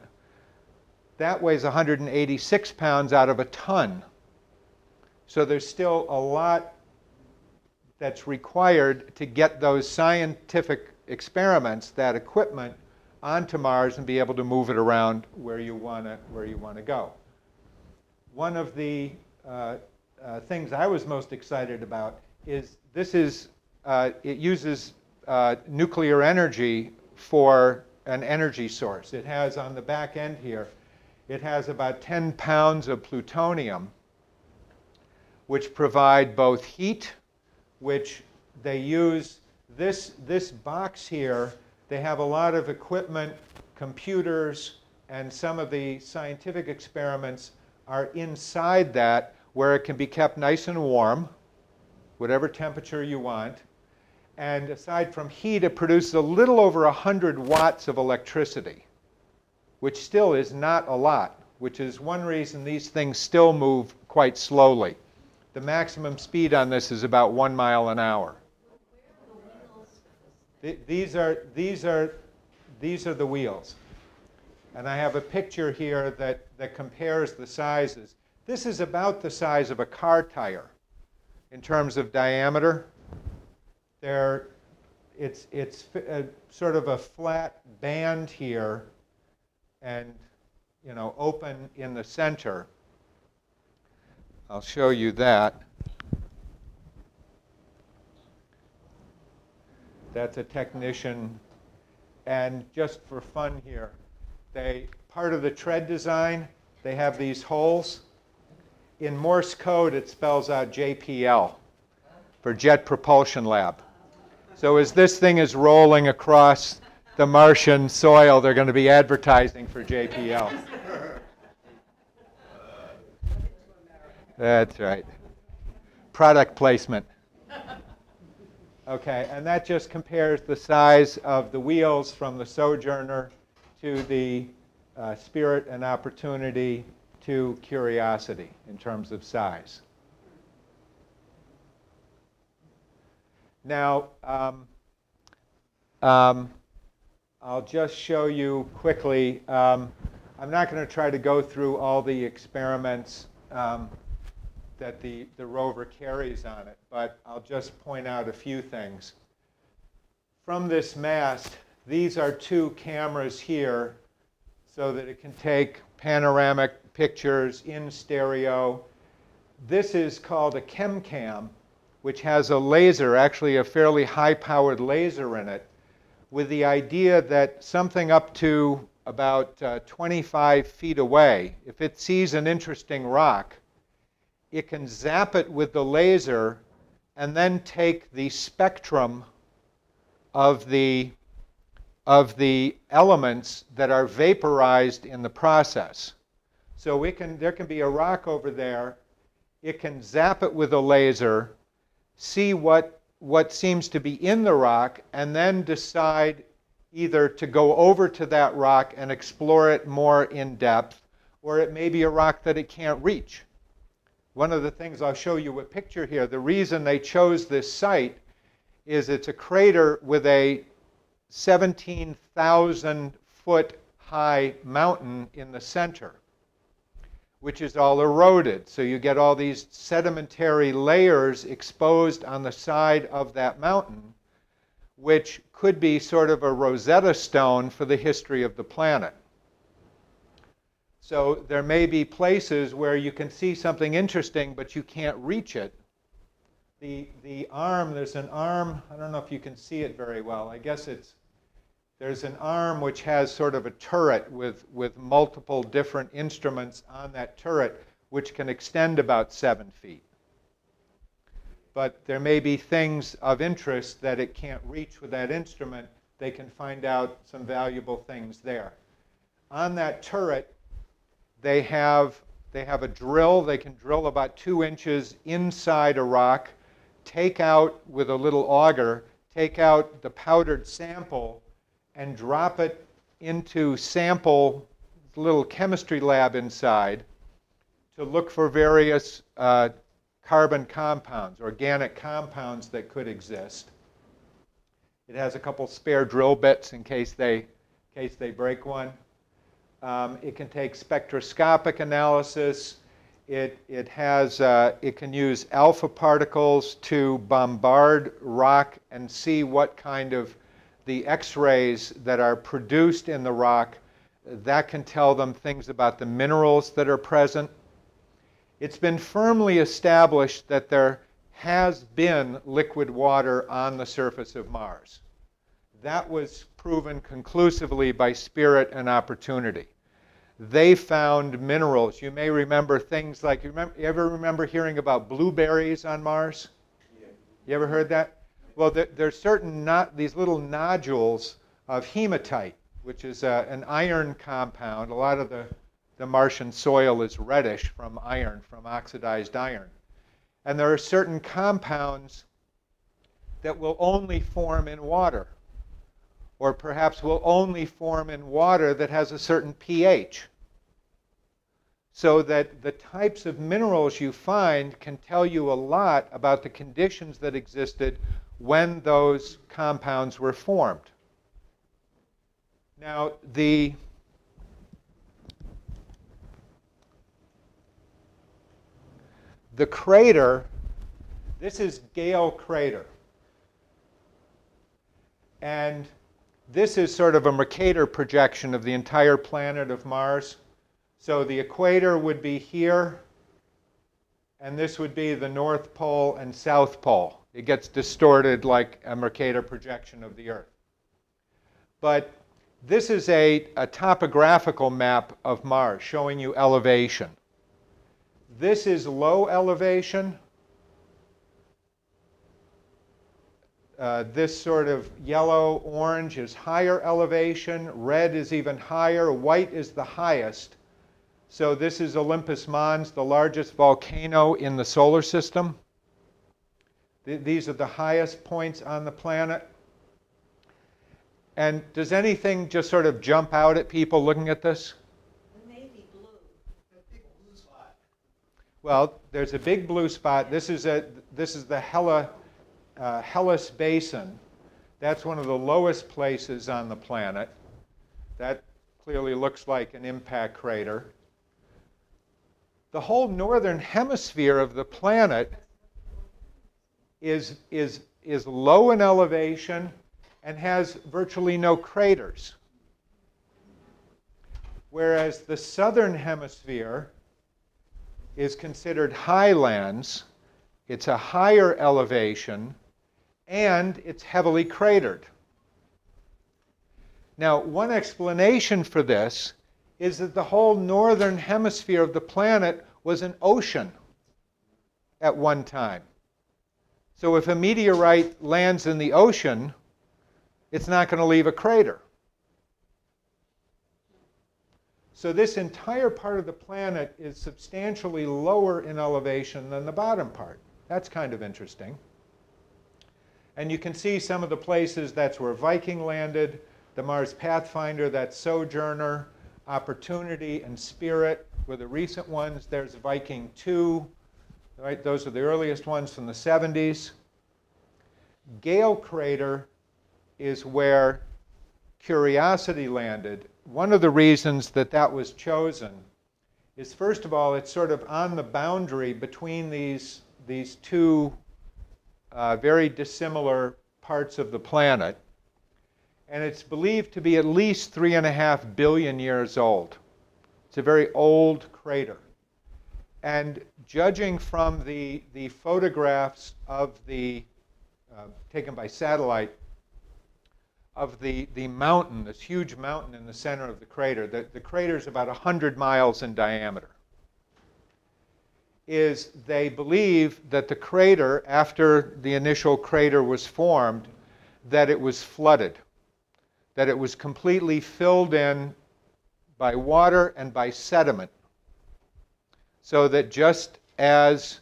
A: that weighs 186 pounds out of a ton. So there's still a lot that's required to get those scientific experiments, that equipment, onto Mars and be able to move it around where you want to go. One of the things I was most excited about is it uses nuclear energy for an energy source. It has on the back end here, it has about 10 pounds of plutonium, which provide both heat, which they use. This box here, they have a lot of equipment, computers, and some of the scientific experiments are inside that, where it can be kept nice and warm, whatever temperature you want. And aside from heat, it produces a little over 100 watts of electricity, which still is not a lot, which is one reason these things still move quite slowly. The maximum speed on this is about 1 mile an hour. These are the wheels. And I have a picture here that compares the sizes. This is about the size of a car tire in terms of diameter. It's sort of a flat band here and, you know, open in the center. I'll show you that. That's a technician. And just for fun here, part of the tread design, they have these holes. In Morse code, it spells out JPL for Jet Propulsion Lab. So as this thing is rolling across the Martian soil, they're going to be advertising for JPL. That's right. Product placement. Okay, and that just compares the size of the wheels from the Sojourner to the Spirit and Opportunity to Curiosity in terms of size. Now, I'll just show you quickly. I'm not going to try to go through all the experiments that the rover carries on it, but I'll just point out a few things. From this mast, these are two cameras here so that it can take panoramic pictures in stereo. This is called a ChemCam, which has a laser, actually a fairly high-powered laser in it, with the idea that something up to about 25 feet away, if it sees an interesting rock, it can zap it with the laser and then take the spectrum of the of the elements that are vaporized in the process. So there can be a rock over there. It can zap it with a laser, see what seems to be in the rock, and then decide either to go over to that rock and explore it more in depth, or it may be a rock that it can't reach. One of the things I'll show you a picture here, the reason they chose this site is it's a crater with a 17,000 foot high mountain in the center, which is all eroded. So you get all these sedimentary layers exposed on the side of that mountain, which could be sort of a Rosetta Stone for the history of the planet. So there may be places where you can see something interesting, but you can't reach it. The arm, there's an arm, I don't know if you can see it very well. I guess there's an arm which has sort of a turret with multiple different instruments on that turret, which can extend about 7 feet. But there may be things of interest that it can't reach with that instrument. They can find out some valuable things there. On that turret, they have a drill. They can drill about 2 inches inside a rock, take out with a little auger, take out the powdered sample, and drop it into sample, little chemistry lab inside, to look for various carbon compounds, organic compounds that could exist. It has a couple spare drill bits in case they break one. It can take spectroscopic analysis. It can use alpha particles to bombard rock and see what kind of the X-rays that are produced in the rock. That can tell them things about the minerals that are present. It's been firmly established that there has been liquid water on the surface of Mars. That was proven conclusively by Spirit and Opportunity. They found minerals. You may remember things like, you ever remember hearing about blueberries on Mars? Yeah. You ever heard that? Well, there's certain these little nodules of hematite, which is an iron compound. A lot of the Martian soil is reddish from iron, from oxidized iron. And there are certain compounds that will only form in water, or perhaps will only form in water that has a certain pH. So that the types of minerals you find can tell you a lot about the conditions that existed when those compounds were formed. Now, the crater, this is Gale Crater. And this is sort of a Mercator projection of the entire planet of Mars. So the equator would be here, and this would be the North Pole and South Pole. It gets distorted like a Mercator projection of the Earth. But this is a topographical map of Mars showing you elevation. This is low elevation. This sort of yellow-orange is higher elevation. Red is even higher. White is the highest. So this is Olympus Mons, the largest volcano in the solar system. These are the highest points on the planet. And does anything just sort of jump out at people looking at this?
E: The navy blue.
C: The big blue spot.
A: Well, there's a big blue spot. This is the Hellas Basin. That's one of the lowest places on the planet. That clearly looks like an impact crater. The whole northern hemisphere of the planet is low in elevation and has virtually no craters. Whereas the southern hemisphere is considered highlands. It's a higher elevation, and it's heavily cratered. Now, one explanation for this is that the whole northern hemisphere of the planet was an ocean at one time. So if a meteorite lands in the ocean, it's not going to leave a crater. So this entire part of the planet is substantially lower in elevation than the bottom part. That's kind of interesting. And you can see some of the places. That's where Viking landed, the Mars Pathfinder, that's Sojourner, Opportunity, and Spirit were the recent ones. There's Viking 2, right? Those are the earliest ones from the 70s. Gale Crater is where Curiosity landed. One of the reasons that that was chosen is, first of all, it's sort of on the boundary between these two very dissimilar parts of the planet. And it's believed to be at least 3.5 billion years old. It's a very old crater. And judging from the photographs of taken by satellite of the mountain, this huge mountain in the center of the crater, the crater is about 100 miles in diameter, they believe that the crater, after the initial crater was formed, that it was flooded, that it was completely filled in by water and by sediment, so that just as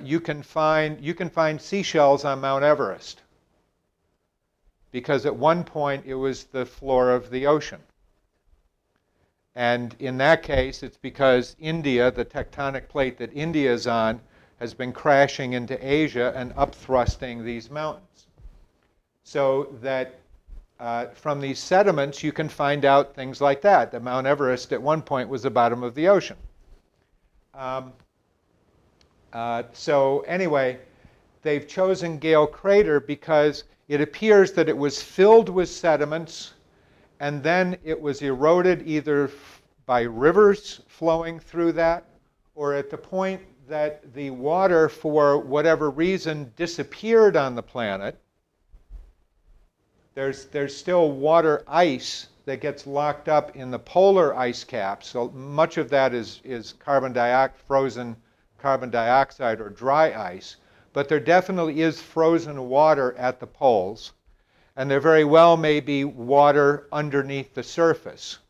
A: you can find seashells on Mount Everest, because at one point it was the floor of the ocean. And in that case, it's because India, the tectonic plate that India is on, has been crashing into Asia and upthrusting these mountains. So that from these sediments, you can find out things like that Mount Everest at one point was the bottom of the ocean. So anyway, they've chosen Gale Crater because it appears that it was filled with sediments, and then it was eroded either by rivers flowing through that, or at the point that the water, for whatever reason, disappeared on the planet. There's still water ice that gets locked up in the polar ice caps. So much of that is frozen carbon dioxide or dry ice. But there definitely is frozen water at the poles. And there very well may be water underneath the surface.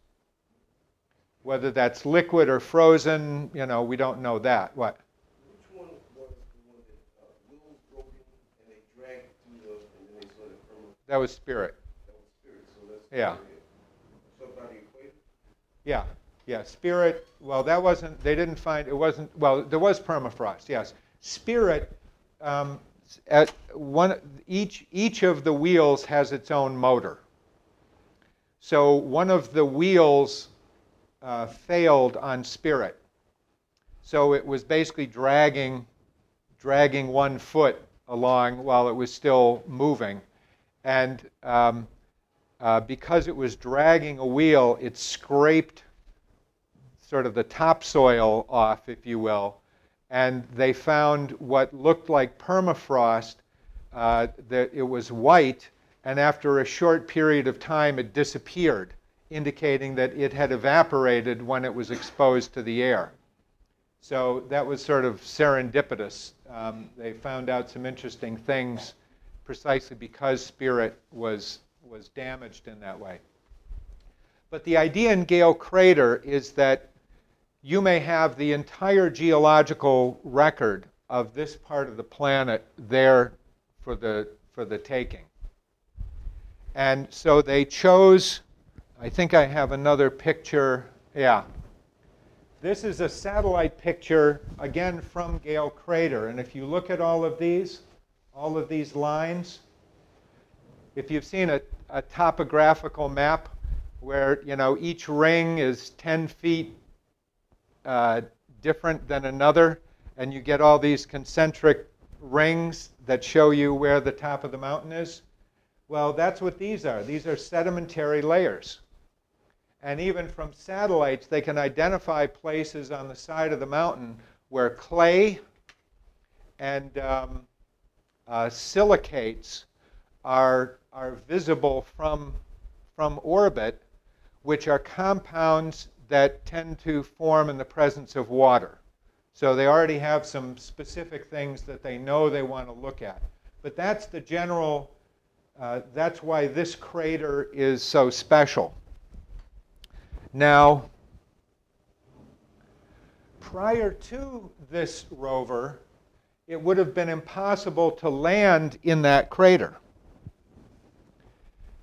A: Whether that's liquid or frozen, we don't know that. What?
C: Which one was the one that wheels broken and they dragged through and then they sort of
A: That was Spirit.
C: That was Spirit, so that's
A: Yeah.
C: So about the equator?
A: Yeah, Spirit, well, that wasn't, they didn't find, it wasn't, well, there was permafrost, yes. Spirit, each of the wheels has its own motor. So one of the wheels failed on Spirit. So it was basically dragging one foot along while it was still moving. And because it was dragging a wheel, it scraped sort of the topsoil off, if you will. And they found what looked like permafrost, that it was white, and after a short period of time it disappeared, indicating that it had evaporated when it was exposed to the air. So that was sort of serendipitous. They found out some interesting things precisely because Spirit was damaged in that way. But the idea in Gale Crater is that you may have the entire geological record of this part of the planet there for the taking. And so they chose, I think I have another picture. Yeah. This is a satellite picture, again, from Gale Crater. And if you look at all of these lines, if you've seen a topographical map where, each ring is 10 feet different than another, and you get all these concentric rings that show you where the top of the mountain is. Well, that's what these are. These are sedimentary layers. And even from satellites, they can identify places on the side of the mountain where clay and silicates are visible from orbit, which are compounds that tend to form in the presence of water. So they already have some specific things that they know they want to look at. But that's the general, that's why this crater is so special. Now, prior to this rover, it would have been impossible to land in that crater.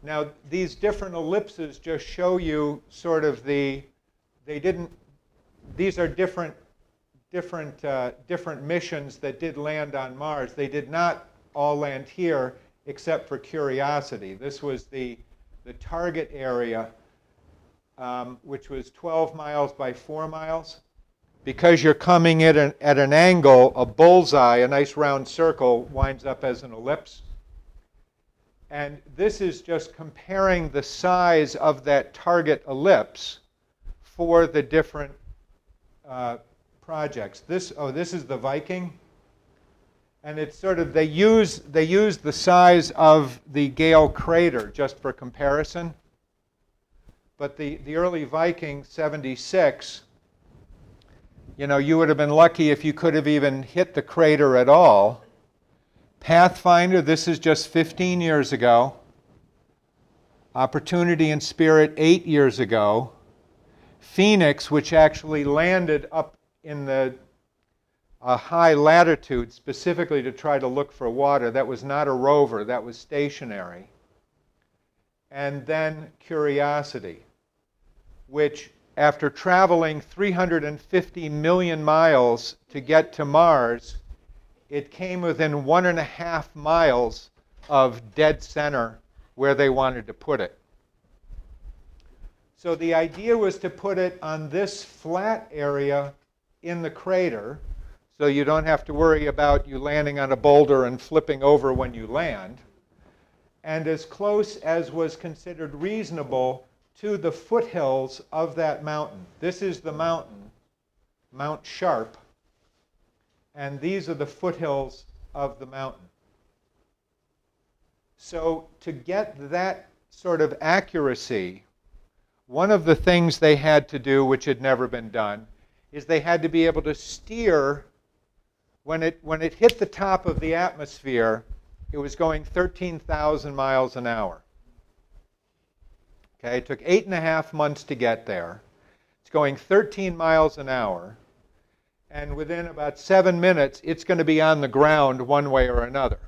A: Now, these different ellipses just show you sort of these are different missions that did land on Mars. They did not all land here except for Curiosity. This was the target area, which was 12 miles by 4 miles. Because you're coming at an angle, a bullseye, a nice round circle, winds up as an ellipse. And this is just comparing the size of that target ellipse for the different projects. This is the Viking. And it's sort of, they use the size of the Gale crater just for comparison. But the early Viking 76, you know, you would have been lucky if you could have even hit the crater at all. Pathfinder, this is just 15 years ago. Opportunity and Spirit, 8 years ago. Phoenix, which actually landed up in a high latitude specifically to try to look for water. That was not a rover, that was stationary. And then Curiosity, which after traveling 350 million miles to get to Mars, it came within 1.5 miles of dead center where they wanted to put it. So the idea was to put it on this flat area in the crater, so you don't have to worry about you landing on a boulder and flipping over when you land, and as close as was considered reasonable to the foothills of that mountain. This is the mountain, Mount Sharp, and these are the foothills of the mountain. So to get that sort of accuracy, one of the things they had to do, which had never been done, is they had to be able to steer. When it hit the top of the atmosphere, it was going 13,000 miles an hour. Okay, it took 8.5 months to get there. It's going 13 miles an hour. And within about 7 minutes, it's going to be on the ground one way or another.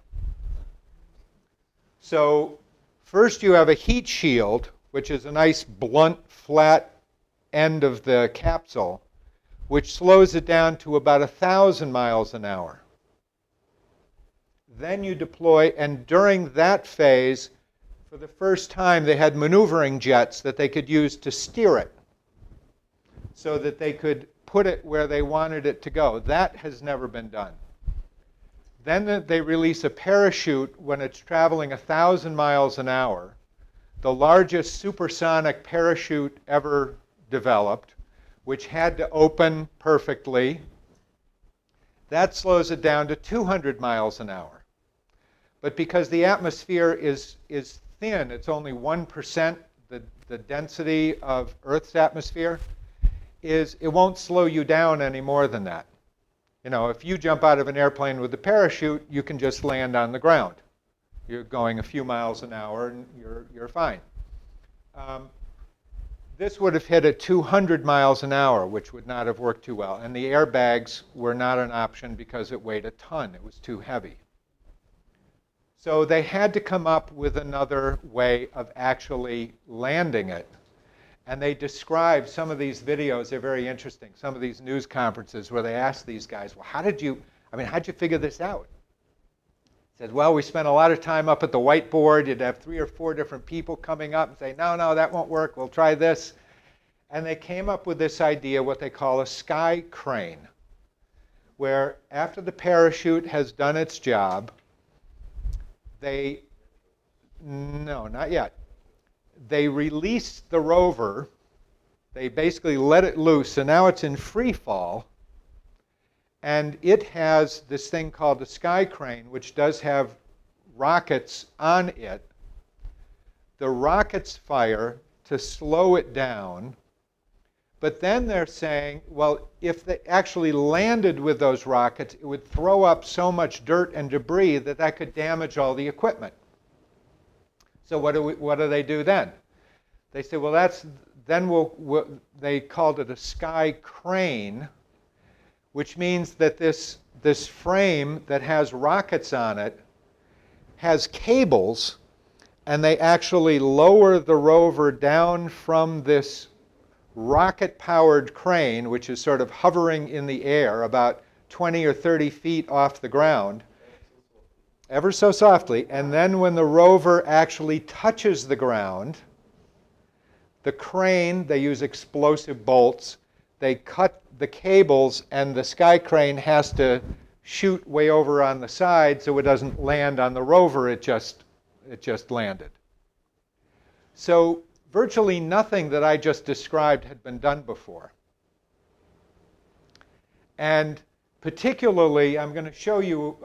A: So first you have a heat shield, which is a nice blunt, flat end of the capsule, which slows it down to about 1,000 miles an hour. Then you deploy, and during that phase, for the first time, they had maneuvering jets that they could use to steer it so that they could put it where they wanted it to go. That has never been done. Then they release a parachute when it's traveling 1,000 miles an hour, the largest supersonic parachute ever developed, which had to open perfectly. That slows it down to 200 miles an hour. But because the atmosphere is thin, it's only 1%, the density of Earth's atmosphere, it won't slow you down any more than that. You know, if you jump out of an airplane with a parachute, you can just land on the ground. You're going a few miles an hour and you're fine. This would have hit at 200 miles an hour, which would not have worked too well. And the airbags were not an option because it weighed a ton. It was too heavy. So they had to come up with another way of actually landing it. And they describe some of these videos. They're very interesting. Some of these news conferences where they ask these guys, well, how'd you figure this out? Said, well, we spent a lot of time up at the whiteboard. You'd have 3 or 4 different people coming up and say, no, that won't work. We'll try this. And they came up with this idea, what they call a sky crane, where after the parachute has done its job, no, not yet. They release the rover. They basically let it loose. So now it's in free fall. And it has this thing called a sky crane, which does have rockets on it. The rockets fire to slow it down. But then they're saying, well, if they actually landed with those rockets, it would throw up so much dirt and debris that could damage all the equipment. So what do they do then? They say, well, then they called it a sky crane, which means that this frame that has rockets on it has cables, and they actually lower the rover down from this rocket-powered crane, which is sort of hovering in the air about 20 or 30 feet off the ground, ever so softly. And then when the rover actually touches the ground, the crane, they use explosive bolts, they cut the cables, and the sky crane has to shoot way over on the side so it doesn't land on the rover, it just landed. So virtually nothing that I just described had been done before. And particularly, I'm going to show you,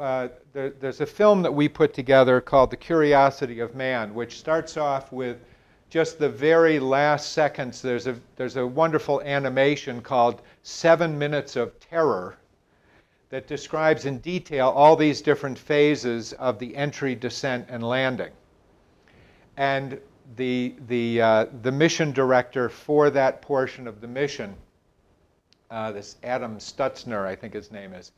A: there's a film that we put together called The Curiosity of Man, which starts off with just the very last seconds. There's a wonderful animation called 7 Minutes of Terror that describes in detail all these different phases of the entry, descent, and landing. And the mission director for that portion of the mission, this Adam Stutzner, I think his name is,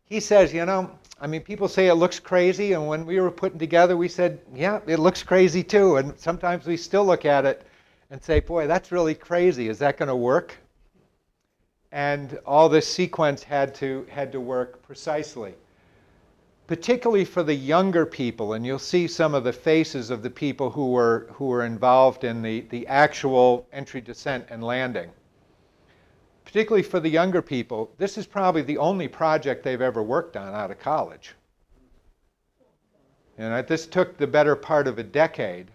A: he says, you know, I mean, people say it looks crazy, and when we were putting together, we said, yeah, it looks crazy too. And sometimes we still look at it and say, boy, that's really crazy. Is that going to work? And all this sequence had to work precisely. Particularly for the younger people, and you'll see some of the faces of the people who were involved in the actual entry, descent, and landing. Particularly for the younger people, this is probably the only project they've ever worked on out of college. And this took the better part of a decade.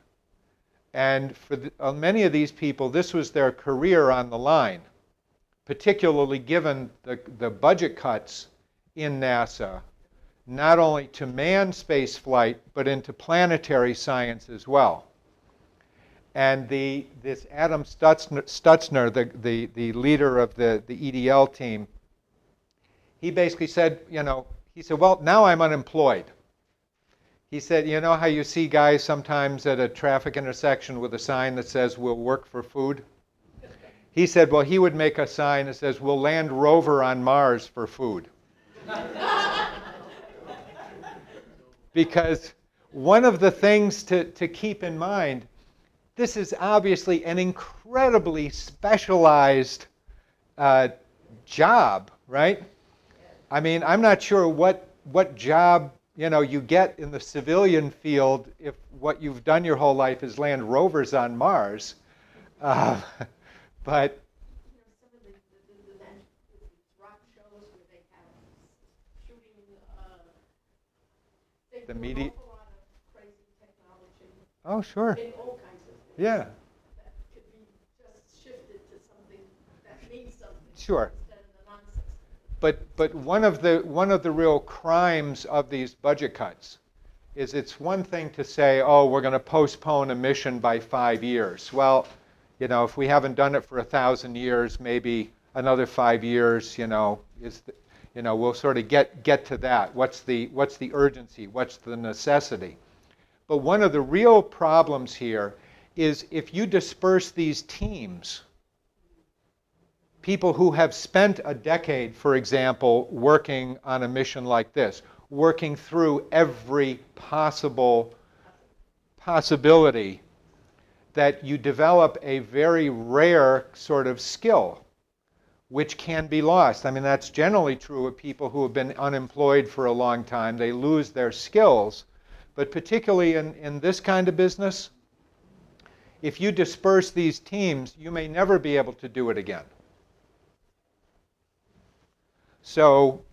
A: And for many of these people, this was their career on the line, particularly given the budget cuts in NASA, not only to manned space flight, but into planetary science as well. And this Adam Stutzner, the leader of the EDL team, he basically said, you know, he said, well, now I'm unemployed. He said, you know how you see guys sometimes at a traffic intersection with a sign that says, we'll work for food? He said, well, he would make a sign that says, we'll land rover on Mars for food. Because one of the things to keep in mind, this is obviously an incredibly specialized job, right? I mean, I'm not sure what job, you know, you get in the civilian field if what you've done your whole life is land rovers on Mars. But
E: Some of the rock shows where they have shooting, they
A: The
E: do
A: media.
E: an awful lot of crazy technology
A: Oh, sure.
E: in all kinds of things.
A: Yeah,
E: That could be just shifted to something that means something.
A: sure.
E: Instead of the nonsense.
A: But one of the real crimes of these budget cuts is it's one thing to say, oh, we're going to postpone a mission by 5 years. Well, you know, if we haven't done it for 1,000 years, maybe another 5 years, you know, we'll sort of get to that. What's the urgency? What's the necessity? But one of the real problems here is if you disperse these teams, people who have spent a decade, for example, working on a mission like this, working through every possibility, that you develop a very rare sort of skill which can be lost. I mean, that's generally true of people who have been unemployed for a long time. They lose their skills. But particularly in this kind of business, if you disperse these teams, you may never be able to do it again. So,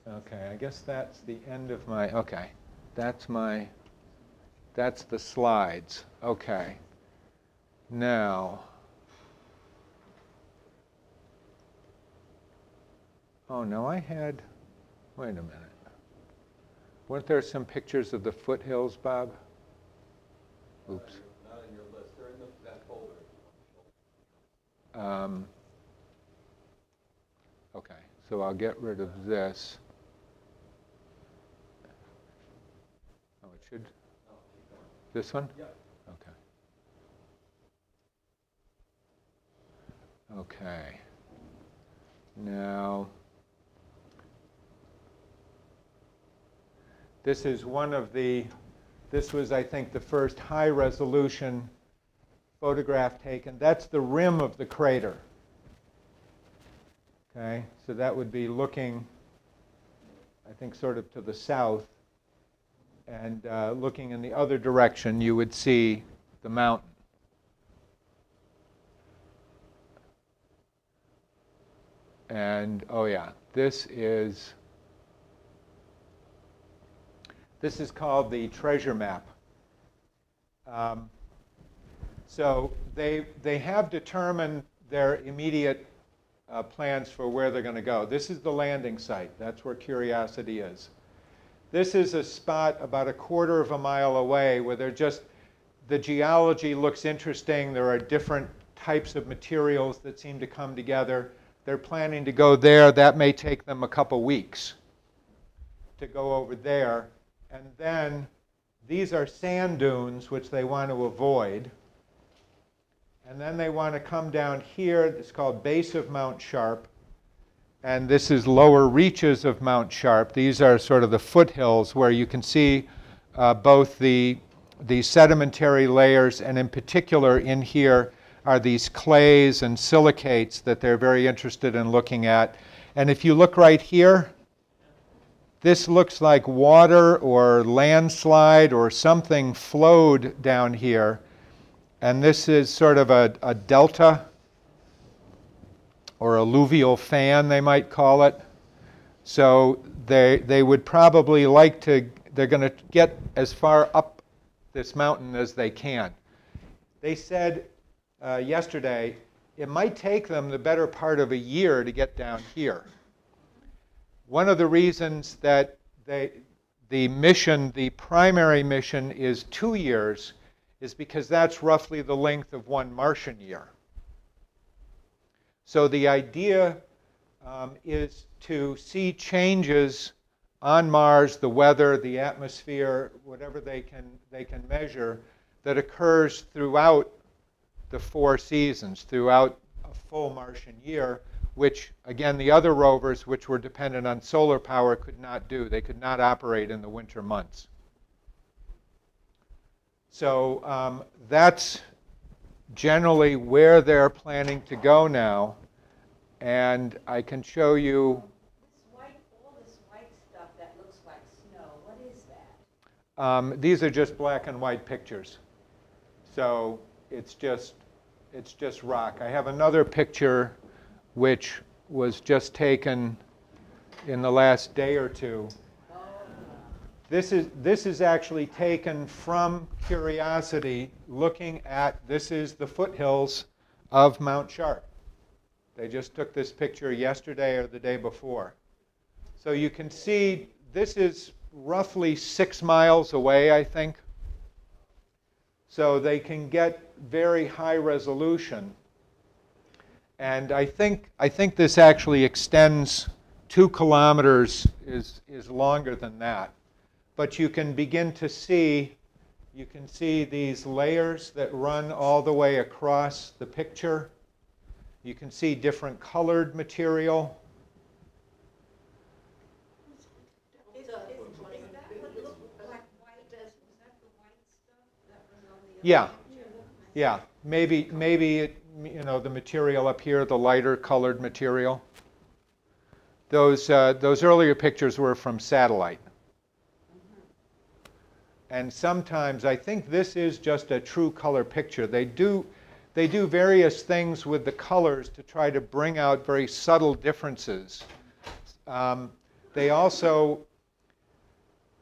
A: okay, I guess that's the end of my, okay. That's the slides. Okay. Now, oh no, I had, wait a minute. Weren't there some pictures of the foothills, Bob? Oops.
D: Not in your list. They're in that folder.
A: Okay, so I'll get rid of this. Oh, it should. This one?
D: Yeah.
A: Okay. Okay. Now, this is one of the, this was, I think, the first high-resolution photograph taken. That's the rim of the crater. Okay, so that would be looking, I think, sort of to the south. And looking in the other direction, you would see the mountain. And, oh yeah, this is called the treasure map. So they have determined their immediate plans for where they're going to go. This is the landing site. That's where Curiosity is. This is a spot about a quarter of a mile away where the geology looks interesting. There are different types of materials that seem to come together. They're planning to go there. That may take them a couple weeks to go over there. And then these are sand dunes, which they want to avoid. And then they want to come down here. It's called Base of Mount Sharp. And this is lower reaches of Mount Sharp. These are sort of the foothills where you can see both the sedimentary layers, and in particular in here are these clays and silicates that they're very interested in looking at. And if you look right here, this looks like water or landslide or something flowed down here. And this is sort of a delta, or alluvial fan, they might call it. So they would probably like to, they're going to get as far up this mountain as they can. They said yesterday it might take them the better part of a year to get down here. One of the reasons that the mission, the primary mission, is 2 years is because that's roughly the length of one Martian year. So the idea is to see changes on Mars, the weather, the atmosphere, whatever they can measure, that occurs throughout the 4 seasons, throughout a full Martian year, which, again, the other rovers, which were dependent on solar power, could not do. They could not operate in the winter months. So that's generally where they're planning to go now. And I can show you
F: All this white stuff that looks like snow, what is that?
A: these are just black and white pictures. So it's just rock. I have another picture which was just taken in the last day or two. This is actually taken from Curiosity, looking at, this is the foothills of Mount Sharp. They just took this picture yesterday or the day before. So you can see this is roughly 6 miles away, I think. So they can get very high resolution. And I think this actually extends 2 kilometers, is longer than that. But you can begin to see, you can see these layers that run all the way across the picture. You can see different colored material.
F: Is that what looks like white? Is that the white stuff that was on the
A: Yeah, yeah. Maybe it, you know, the material up here, the lighter colored material. Those earlier pictures were from satellite. And sometimes, I think this is just a true color picture. They do various things with the colors to try to bring out very subtle differences. They also,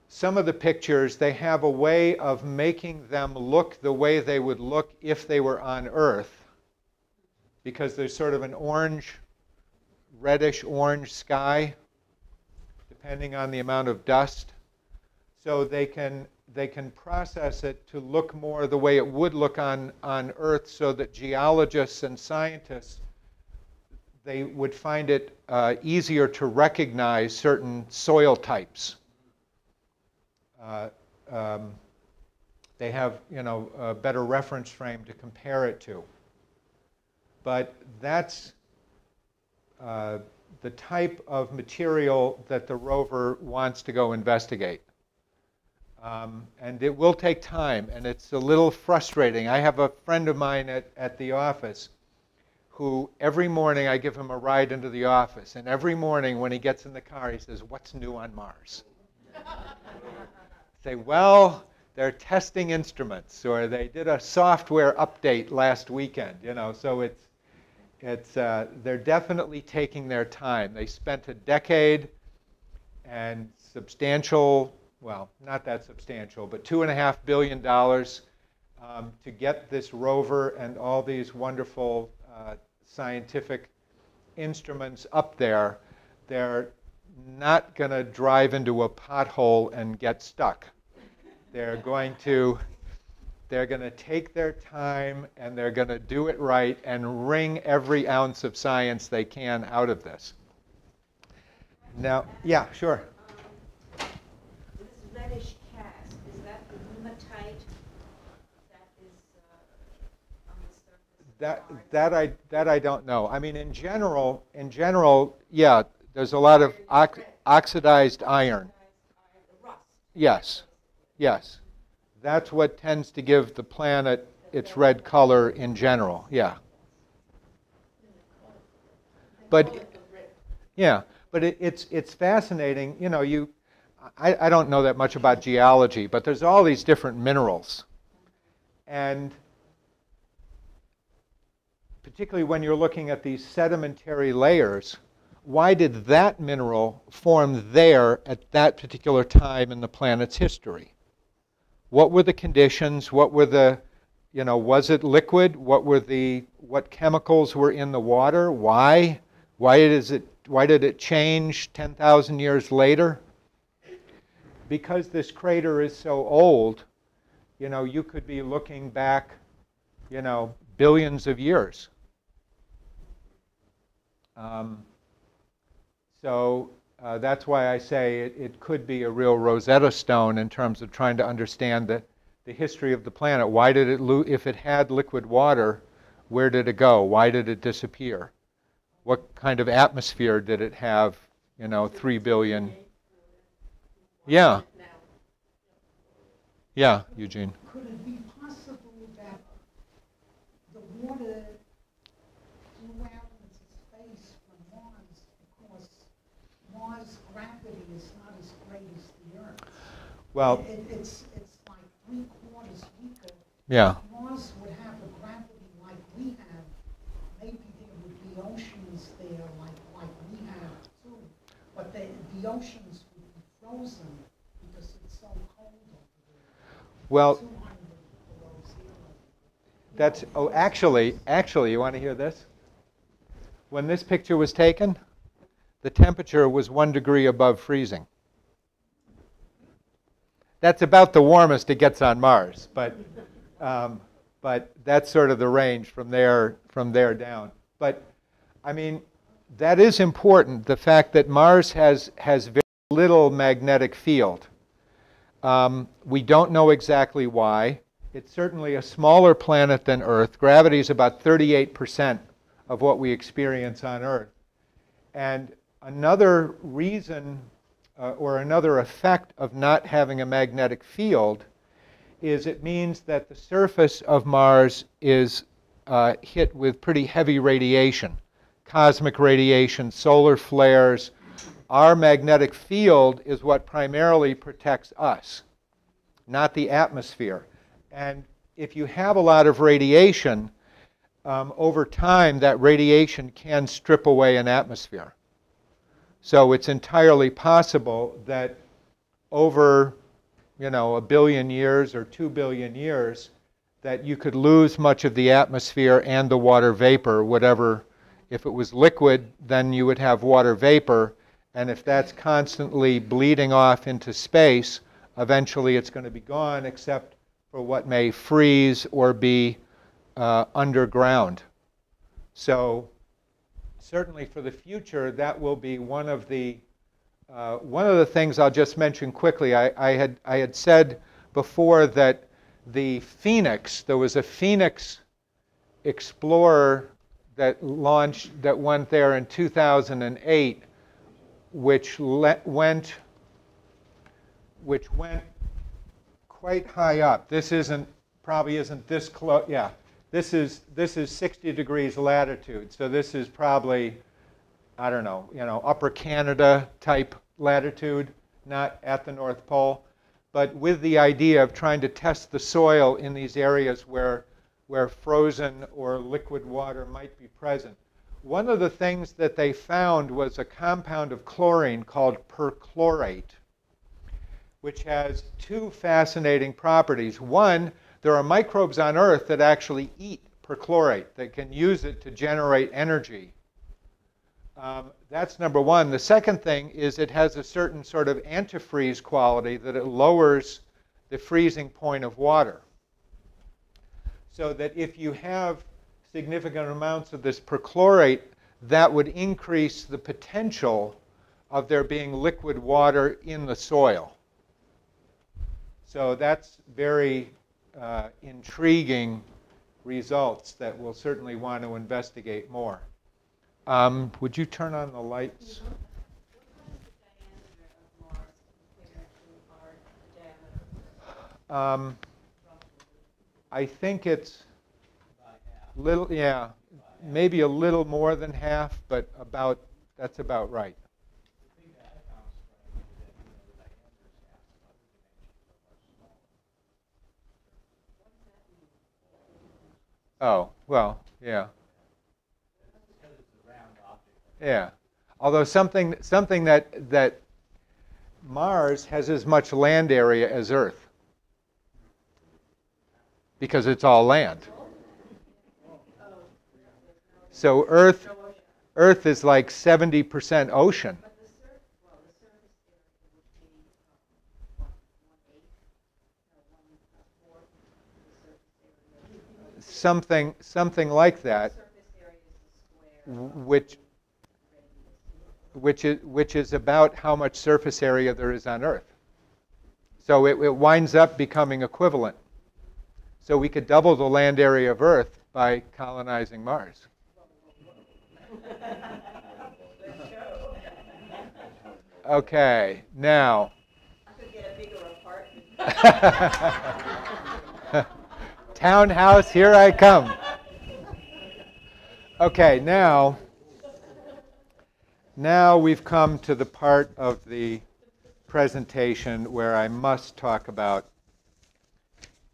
A: some of the pictures, they have a way of making them look the way they would look if they were on Earth, because there's sort of an orange, reddish-orange sky, depending on the amount of dust. So they can process it to look more the way it would look on Earth, so that geologists and scientists, they would find it easier to recognize certain soil types. They have, you know, a better reference frame to compare it to. But that's the type of material that the rover wants to go investigate. And it will take time, and it's a little frustrating. I have a friend of mine at the office who every morning I give him a ride into the office, and every morning when he gets in the car, he says, "What's new on Mars?" Say, well, they're testing instruments, or they did a software update last weekend, you know, so they're definitely taking their time. They spent a decade and substantial, well, not that substantial, but $2.5 billion to get this rover and all these wonderful scientific instruments up there. They're not going to drive into a pothole and get stuck. They're going to take their time, and they're going to do it right and wring every ounce of science they can out of this. Now, yeah, sure.
F: This reddish cast, is that the hematite that is on the surface?
A: That I don't know. I mean, in general, yeah, there's a lot of oxidized iron.
F: The rust.
A: Yes, yes. That's what tends to give the planet its red color in general. Yeah. But yeah, but it's fascinating. You know, I don't know that much about geology, but there's all these different minerals, and particularly when you're looking at these sedimentary layers, why did that mineral form there at that particular time in the planet's history? What were the conditions? What were the, you know, was it liquid? What chemicals were in the water? Why? Why did it change 10,000 years later? Because this crater is so old, you know, you could be looking back, you know, billions of years. That's why I say it could be a real Rosetta Stone in terms of trying to understand the history of the planet. Why did it if it had liquid water, where did it go? Why did it disappear? What kind of atmosphere did it have, you know, 3 billion? Yeah. Yeah, Eugene.
G: Could it be possible that the water flew out into space from Mars because Mars' gravity is not as great as the Earth?
A: Well,
G: it's like 3/4 weaker.
A: yeah.
G: If Mars would have a gravity like we have, maybe there would be oceans there like we have too. But the oceans would be frozen because it's so cold over there.
A: Well,
G: 200 below zero.
A: that's, oh, actually, you want to hear this? When this picture was taken, the temperature was 1 degree above freezing. That's about the warmest it gets on Mars, but that's sort of the range from there down. But I mean, that is important. The fact that Mars has very little magnetic field. We don't know exactly why. It's certainly a smaller planet than Earth. Gravity is about 38% of what we experience on Earth. And another reason or another effect of not having a magnetic field is it means that the surface of Mars is hit with pretty heavy radiation, cosmic radiation, solar flares. Our magnetic field is what primarily protects us, not the atmosphere. And if you have a lot of radiation, over time that radiation can strip away an atmosphere. So it's entirely possible that over, you know, 1 billion years or 2 billion years, that you could lose much of the atmosphere and the water vapor, whatever. If it was liquid, then you would have water vapor. And if that's constantly bleeding off into space, eventually it's going to be gone, except for what may freeze or be underground. So certainly for the future, that will be one of the things I'll just mention quickly. I had said before that the Phoenix, there was a Phoenix explorer that went there in 2008, which went quite high up. This probably isn't this close. Yeah, this is 60 degrees latitude. So this is probably, I don't know, upper Canada type latitude, not at the North Pole, but with the idea of trying to test the soil in these areas where frozen or liquid water might be present. One of the things that they found was a compound of chlorine called perchlorate, which has two fascinating properties. One, there are microbes on Earth that actually eat perchlorate, that can use it to generate energy. That's number one. The second thing is it has a certain sort of antifreeze quality, that it lowers the freezing point of water. So that if you have significant amounts of this perchlorate, that would increase the potential of there being liquid water in the soil. So that's very intriguing results that we'll certainly want to investigate more. Would you turn on the lights? I think it's little, yeah, maybe a little more than half, but that's about right. Oh, well, yeah. Yeah. Although something that Mars has as much land area as Earth, because it's all land. So Earth is like 70% ocean. Something like that, which is about how much surface area there is on Earth. So it winds up becoming equivalent. So we could double the land area of Earth by colonizing Mars. Okay, now.
F: I could get a bigger apartment.
A: Townhouse, here I come. Okay, now we've come to the part of the presentation where I must talk about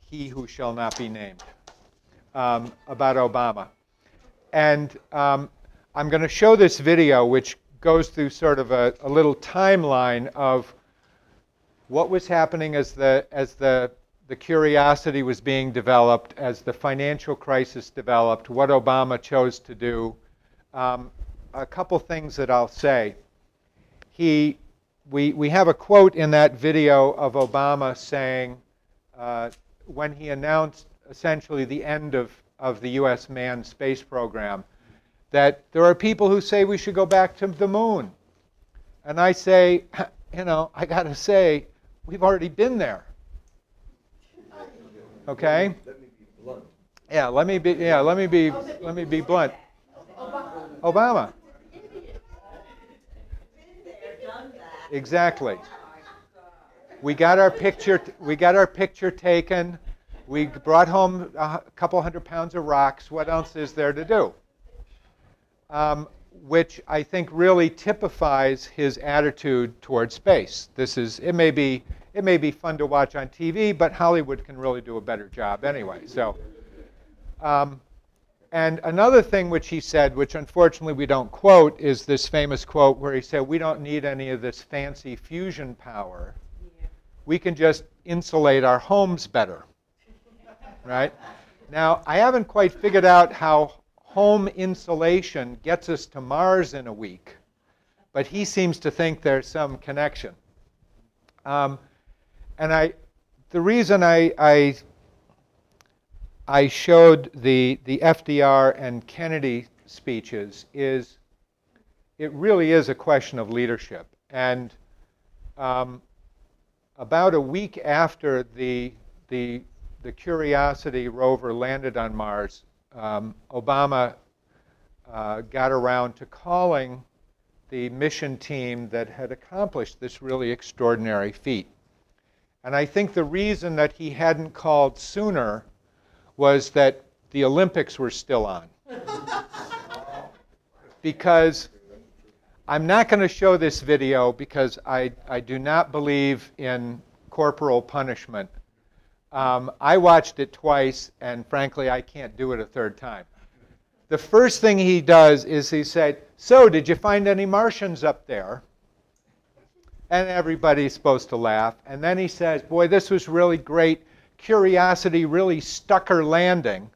A: he who shall not be named, about Obama. And I'm going to show this video, which goes through sort of a little timeline of what was happening as the Curiosity was being developed, as the financial crisis developed, what Obama chose to do. A couple things that I'll say. We have a quote in that video of Obama saying, when he announced essentially the end of the U.S. manned space program, that there are people who say we should go back to the moon. And I say, I got to say, we've already been there. Okay?
C: Let me be blunt.
A: Yeah, let me be blunt. Obama. Exactly. We got our picture taken. We brought home a couple 100 pounds of rocks. What else is there to do? Which I think really typifies his attitude towards space. It may be fun to watch on TV, but Hollywood can really do a better job anyway. So, and another thing which he said, which unfortunately we don't quote, is this famous quote where he said, "We don't need any of this fancy fusion power. We can just insulate our homes better." Right? Now, I haven't quite figured out how home insulation gets us to Mars in a week, but he seems to think there's some connection. And the reason I showed the FDR and Kennedy speeches is it really is a question of leadership. And about a week after the the Curiosity rover landed on Mars, Obama got around to calling the mission team that had accomplished this really extraordinary feat. And I think the reason that he hadn't called sooner was that the Olympics were still on. Because I'm not going to show this video because I do not believe in corporal punishment. I watched it twice, and frankly, I can't do it a third time. The first thing he does is he said, "So, did you find any Martians up there?" And everybody's supposed to laugh. And then he says, "Boy, this was really great. Curiosity really stuck her landing,"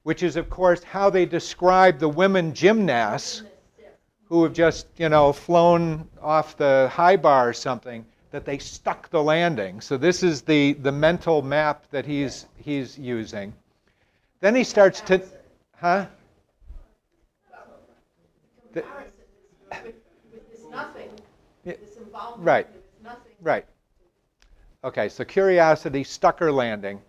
A: which is, of course, how they describe the women gymnasts who have just, flown off the high bar or something, that they stuck the landing. So this is the mental map that he's using. Then he starts to, huh?
E: With this nothing, this involvement,
A: Right.
E: with nothing.
A: Right. Okay, so Curiosity stuck her landing.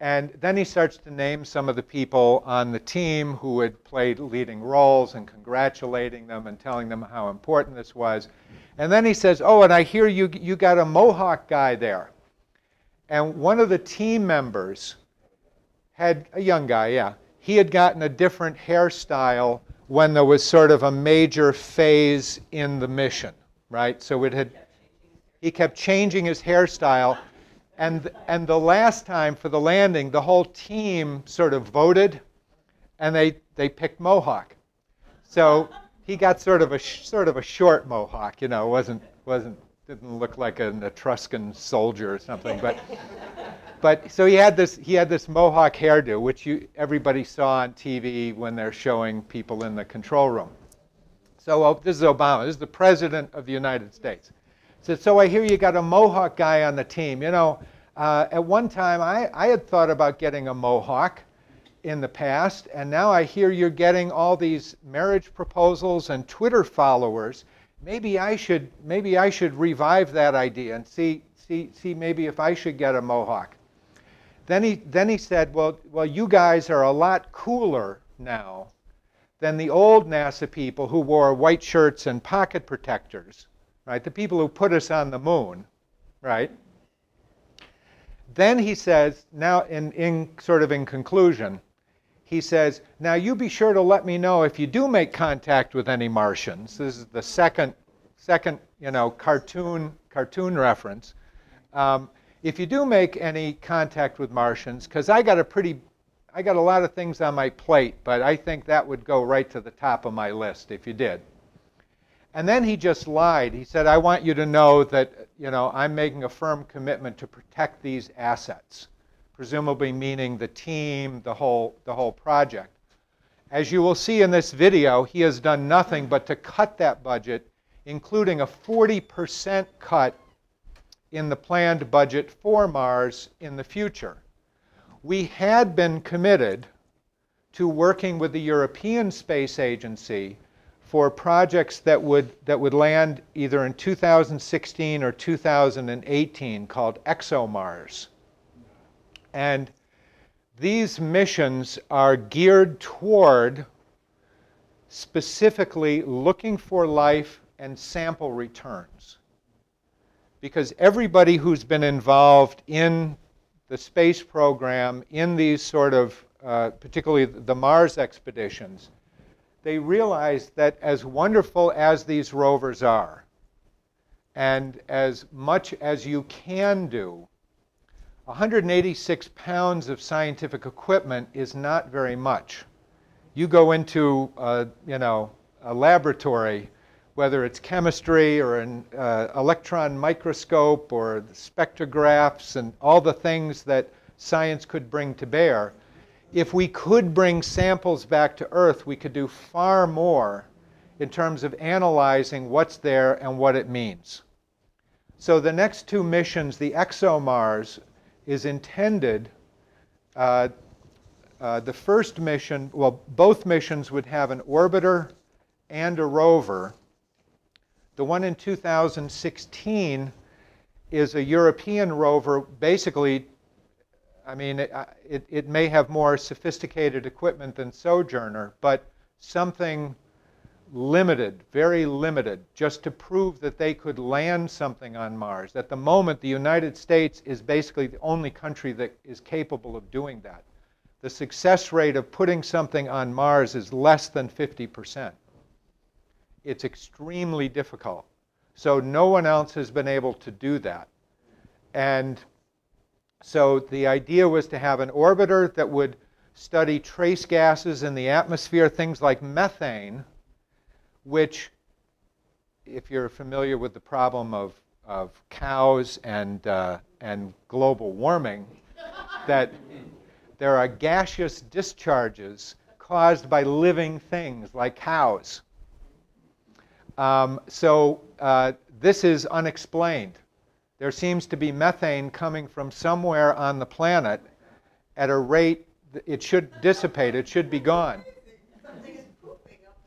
A: And then he starts to name some of the people on the team who had played leading roles and congratulating them and telling them how important this was. And then he says, "Oh, and I hear you got a Mohawk guy there." And one of the team members had, a young guy, yeah, he had gotten a different hairstyle when there was sort of a major phase in the mission, right? So he kept changing his hairstyle. And the last time for the landing, the whole team sort of voted, and they picked Mohawk. So he got sort of a short Mohawk, didn't look like an Etruscan soldier or something, but so he had this Mohawk hairdo, which everybody saw on TV when they're showing people in the control room. So this is Obama. This is the President of the United States. Said, "So I hear you got a Mohawk guy on the team. At one time I had thought about getting a Mohawk in the past, and now I hear you're getting all these marriage proposals and Twitter followers. Maybe I should revive that idea and see maybe if I should get a Mohawk." Then he said, well, you guys are a lot cooler now than the old NASA people who wore white shirts and pocket protectors. Right, the people who put us on the moon, right? Then he says, now in conclusion, he says, "Now you be sure to let me know if you do make contact with any Martians." This is the second cartoon reference. If you do make any contact with Martians, because I got a lot of things on my plate, but I think that would go right to the top of my list if you did. And then he just lied. He said, "I want you to know that, I'm making a firm commitment to protect these assets," presumably meaning the team, the whole project. As you will see in this video, he has done nothing but to cut that budget, including a 40% cut in the planned budget for Mars in the future. We had been committed to working with the European Space Agency for projects that would land either in 2016 or 2018 called ExoMars. And these missions are geared toward specifically looking for life and sample returns. Because everybody who's been involved in the space program, in these sort of, particularly the Mars expeditions, they realize that as wonderful as these rovers are, and as much as you can do, 186 pounds of scientific equipment is not very much. You go into a laboratory, whether it's chemistry or an electron microscope or the spectrographs and all the things that science could bring to bear. If we could bring samples back to Earth, we could do far more in terms of analyzing what's there and what it means. So the next two missions, the ExoMars, is intended, the first mission, well, both missions would have an orbiter and a rover. The one in 2016 is a European rover, basically I mean, it may have more sophisticated equipment than Sojourner, but something limited, very limited, just to prove that they could land something on Mars. At the moment, the United States is basically the only country that is capable of doing that. The success rate of putting something on Mars is less than 50%. It's extremely difficult. So no one else has been able to do that. And so the idea was to have an orbiter that would study trace gases in the atmosphere, things like methane, which, if you're familiar with the problem of cows and global warming, that there are gaseous discharges caused by living things like cows. This is unexplained. There seems to be methane coming from somewhere on the planet at a rate that it should dissipate, it should be gone.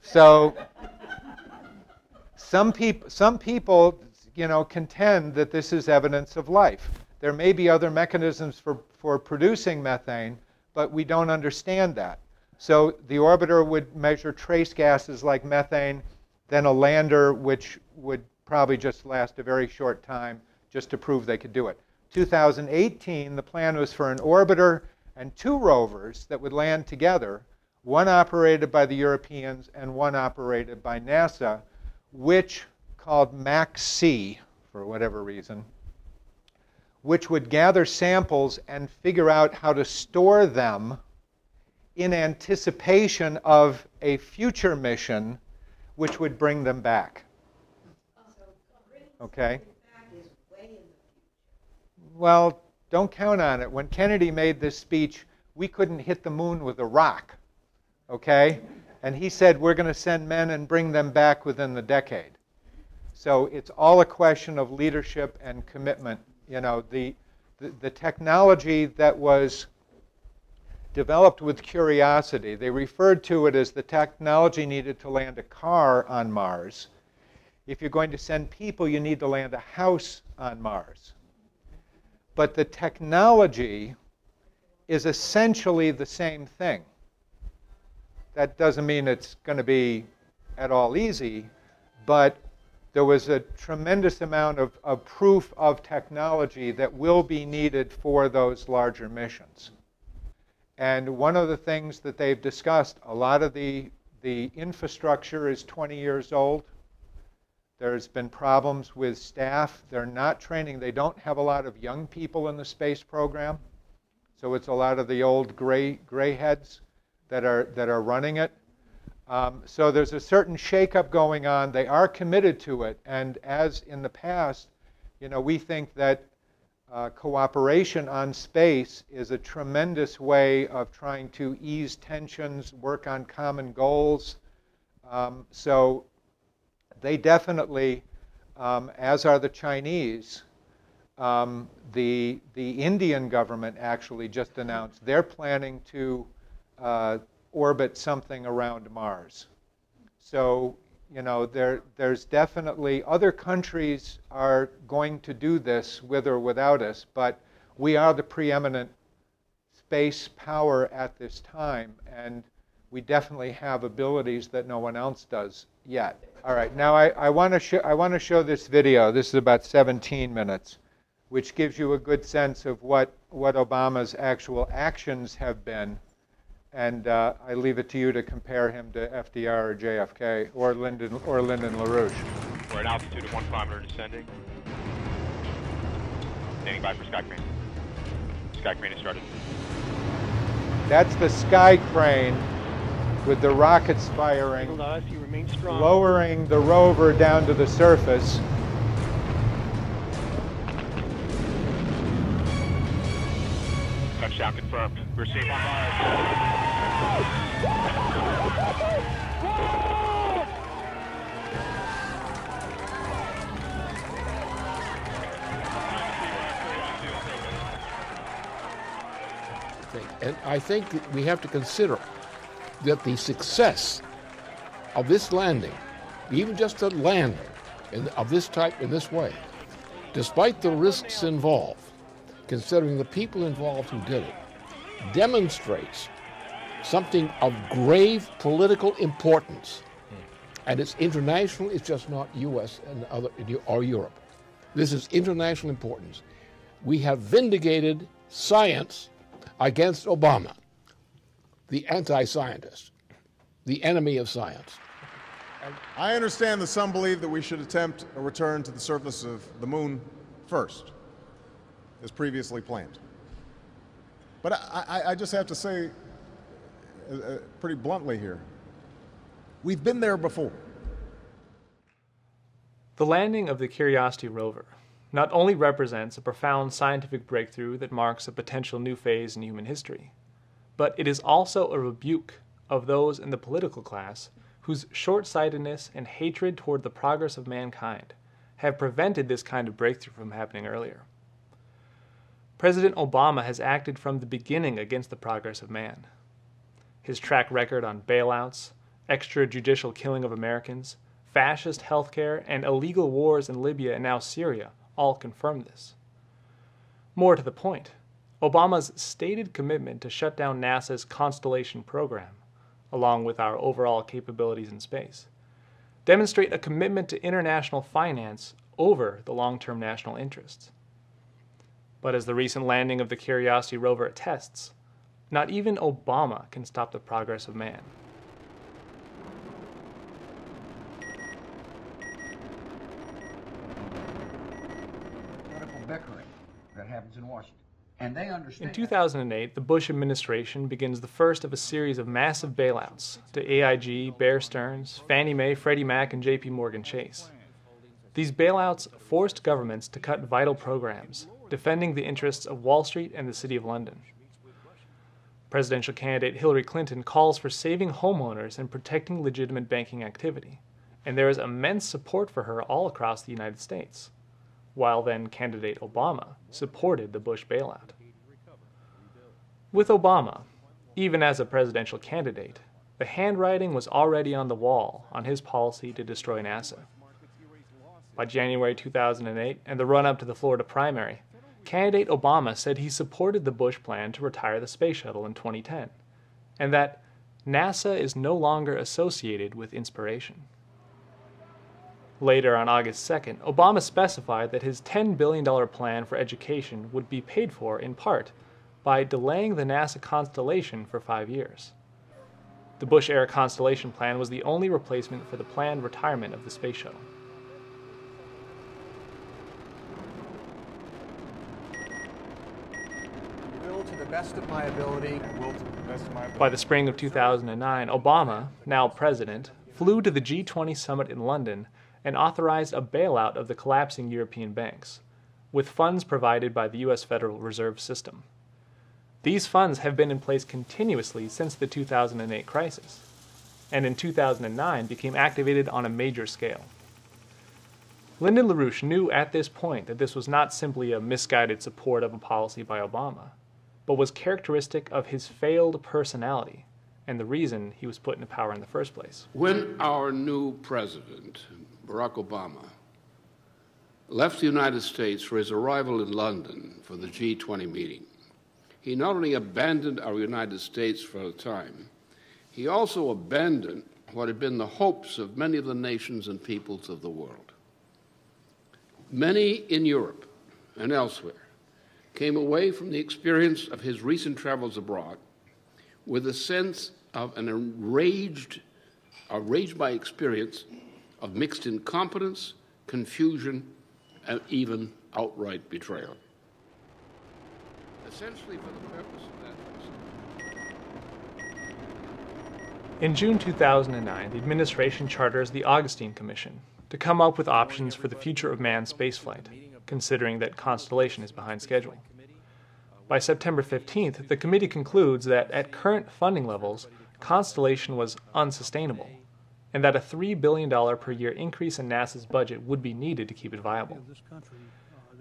A: So some people, you know, contend that this is evidence of life. There may be other mechanisms for producing methane, but we don't understand that. So the orbiter would measure trace gases like methane, then a lander which would probably just last a very short time just to prove they could do it. 2018, the plan was for an orbiter and 2 rovers that would land together, one operated by the Europeans and one operated by NASA, which, called MAX-C for whatever reason, which would gather samples and figure out how to store them in anticipation of a future mission which would bring them back. Okay? Well, don't count on it. When Kennedy made this speech, we couldn't hit the moon with a rock. Okay? And he said, we're going to send men and bring them back within the decade. So it's all a question of leadership and commitment. You know, the technology that was developed with Curiosity, they referred to it as the technology needed to land a car on Mars. If you're going to send people, you need to land a house on Mars. But the technology is essentially the same thing. That doesn't mean it's going to be at all easy, but there was a tremendous amount of proof of technology that will be needed for those larger missions. And one of the things that they've discussed, a lot of the infrastructure is 20 years old. There's been problems with staff. They're not training. They don't have a lot of young people in the space program. So it's a lot of the old gray heads that are running it. So there's a certain shakeup going on. They are committed to it. And as in the past, you know, we think that cooperation on space is a tremendous way of trying to ease tensions, work on common goals. So they definitely, as are the Chinese, the Indian government actually just announced they're planning to orbit something around Mars. So, you know, there's definitely, other countries are going to do this with or without us, but we are the preeminent space power at this time, and we definitely have abilities that no one else does yet. All right, now I want to show this video. This is about 17 minutes, which gives you a good sense of what Obama's actual actions have been. And I leave it to you to compare him to FDR or JFK or Lyndon LaRouche.
H: We're at altitude of 1 kilometer descending. Standing by for sky crane. Sky crane has started.
A: That's the sky crane with the rockets firing, lowering the rover down to the surface.
H: Touchdown confirmed. We're safe on Mars.
I: And I think we have to consider that the success of this landing, even just a landing of this type in this way, despite the risks involved, considering the people involved who did it, demonstrates something of grave political importance. And it's international, it's just not U.S. and or Europe. This is international importance. We have vindicated science against Obama, the anti-scientist, the enemy of science.
J: I understand that some believe that we should attempt a return to the surface of the moon first, as previously planned. But I just have to say, pretty bluntly here, we've been there before.
K: The landing of the Curiosity rover not only represents a profound scientific breakthrough that marks a potential new phase in human history, but it is also a rebuke of those in the political class whose short-sightedness and hatred toward the progress of mankind have prevented this kind of breakthrough from happening earlier. President Obama has acted from the beginning against the progress of man. His track record on bailouts, extrajudicial killing of Americans, fascist healthcare, and illegal wars in Libya and now Syria all confirm this. More to the point, Obama's stated commitment to shut down NASA's Constellation program, along with our overall capabilities in space, demonstrate a commitment to international finance over the long-term national interests. But as the recent landing of the Curiosity rover attests, not even Obama can stop the progress of man.
L: Political bickering that happens in Washington. And they understand.
K: In 2008, the Bush administration begins the first of a series of massive bailouts to AIG, Bear Stearns, Fannie Mae, Freddie Mac, and JP Morgan Chase. These bailouts forced governments to cut vital programs, defending the interests of Wall Street and the City of London. Presidential candidate Hillary Clinton calls for saving homeowners and protecting legitimate banking activity, and there is immense support for her all across the United States, while then candidate Obama supported the Bush bailout. With Obama, even as a presidential candidate, the handwriting was already on the wall on his policy to destroy NASA. By January 2008 and the run-up to the Florida primary, candidate Obama said he supported the Bush plan to retire the space shuttle in 2010, and that NASA is no longer associated with inspiration. Later, on August 2nd, Obama specified that his $10 billion plan for education would be paid for, in part, by delaying the NASA Constellation for 5 years. The Bush-era Constellation plan was the only replacement for the planned retirement of the space shuttle.
L: To the best of my ability, and will to the best of my ability.
K: By the spring of 2009, Obama, now president, flew to the G20 summit in London and authorized a bailout of the collapsing European banks, with funds provided by the U.S. Federal Reserve System. These funds have been in place continuously since the 2008 crisis, and in 2009 became activated on a major scale. Lyndon LaRouche knew at this point that this was not simply a misguided support of a policy by Obama, but was characteristic of his failed personality and the reason he was put into power in the first place.
I: When our new president, Barack Obama, left the United States for his arrival in London for the G20 meeting, he not only abandoned our United States for a time, he also abandoned what had been the hopes of many of the nations and peoples of the world. Many in Europe and elsewhere came away from the experience of his recent travels abroad with a sense of an outraged by experience of mixed incompetence, confusion, and even outright betrayal. Essentially for the purpose of that.
K: In June 2009, the administration charters the Augustine Commission to come up with options for the future of manned spaceflight, considering that Constellation is behind schedule. By September 15th, the committee concludes that at current funding levels, Constellation was unsustainable, and that a $3 billion per year increase in NASA's budget would be needed to keep it viable.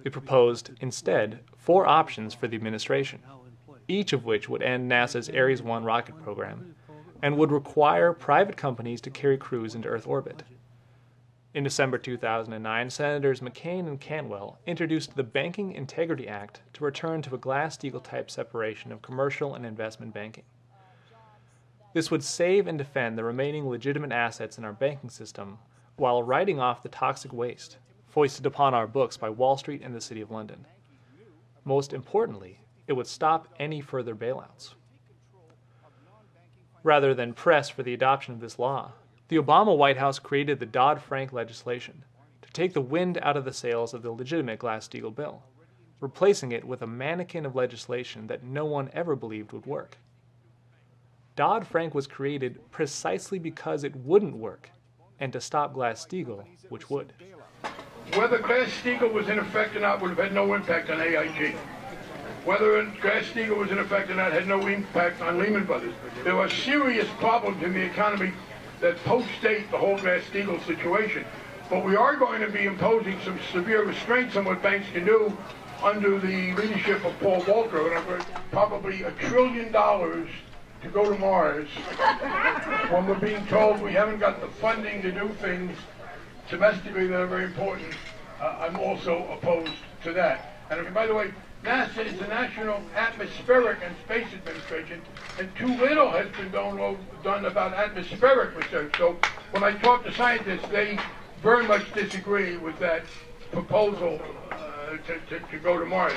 K: It proposed, instead, 4 options for the administration, each of which would end NASA's Ares 1 rocket program, and would require private companies to carry crews into Earth orbit. In December 2009, Senators McCain and Cantwell introduced the Banking Integrity Act to return to a Glass-Steagall type separation of commercial and investment banking. This would save and defend the remaining legitimate assets in our banking system while writing off the toxic waste foisted upon our books by Wall Street and the City of London. Most importantly, it would stop any further bailouts. Rather than press for the adoption of this law, the Obama White House created the Dodd-Frank legislation to take the wind out of the sails of the legitimate Glass-Steagall bill, replacing it with a mannequin of legislation that no one ever believed would work. Dodd-Frank was created precisely because it wouldn't work, and to stop Glass-Steagall, which would.
M: Whether Glass-Steagall was in effect or not would have had no impact on AIG. Whether Glass-Steagall was in effect or not had no impact on Lehman Brothers. There were serious problems in the economy that post-date the whole Glass-Steagall situation. But we are going to be imposing some severe restraints on what banks can do under the leadership of Paul Volcker, and probably $1 trillion to go to Mars when we're being told we haven't got the funding to do things domestically that are very important. I'm also opposed to that. And by the way, NASA is the National Atmospheric and Space Administration, and too little has been done about atmospheric research. So when I talk to scientists, they very much disagree with that proposal to go to Mars.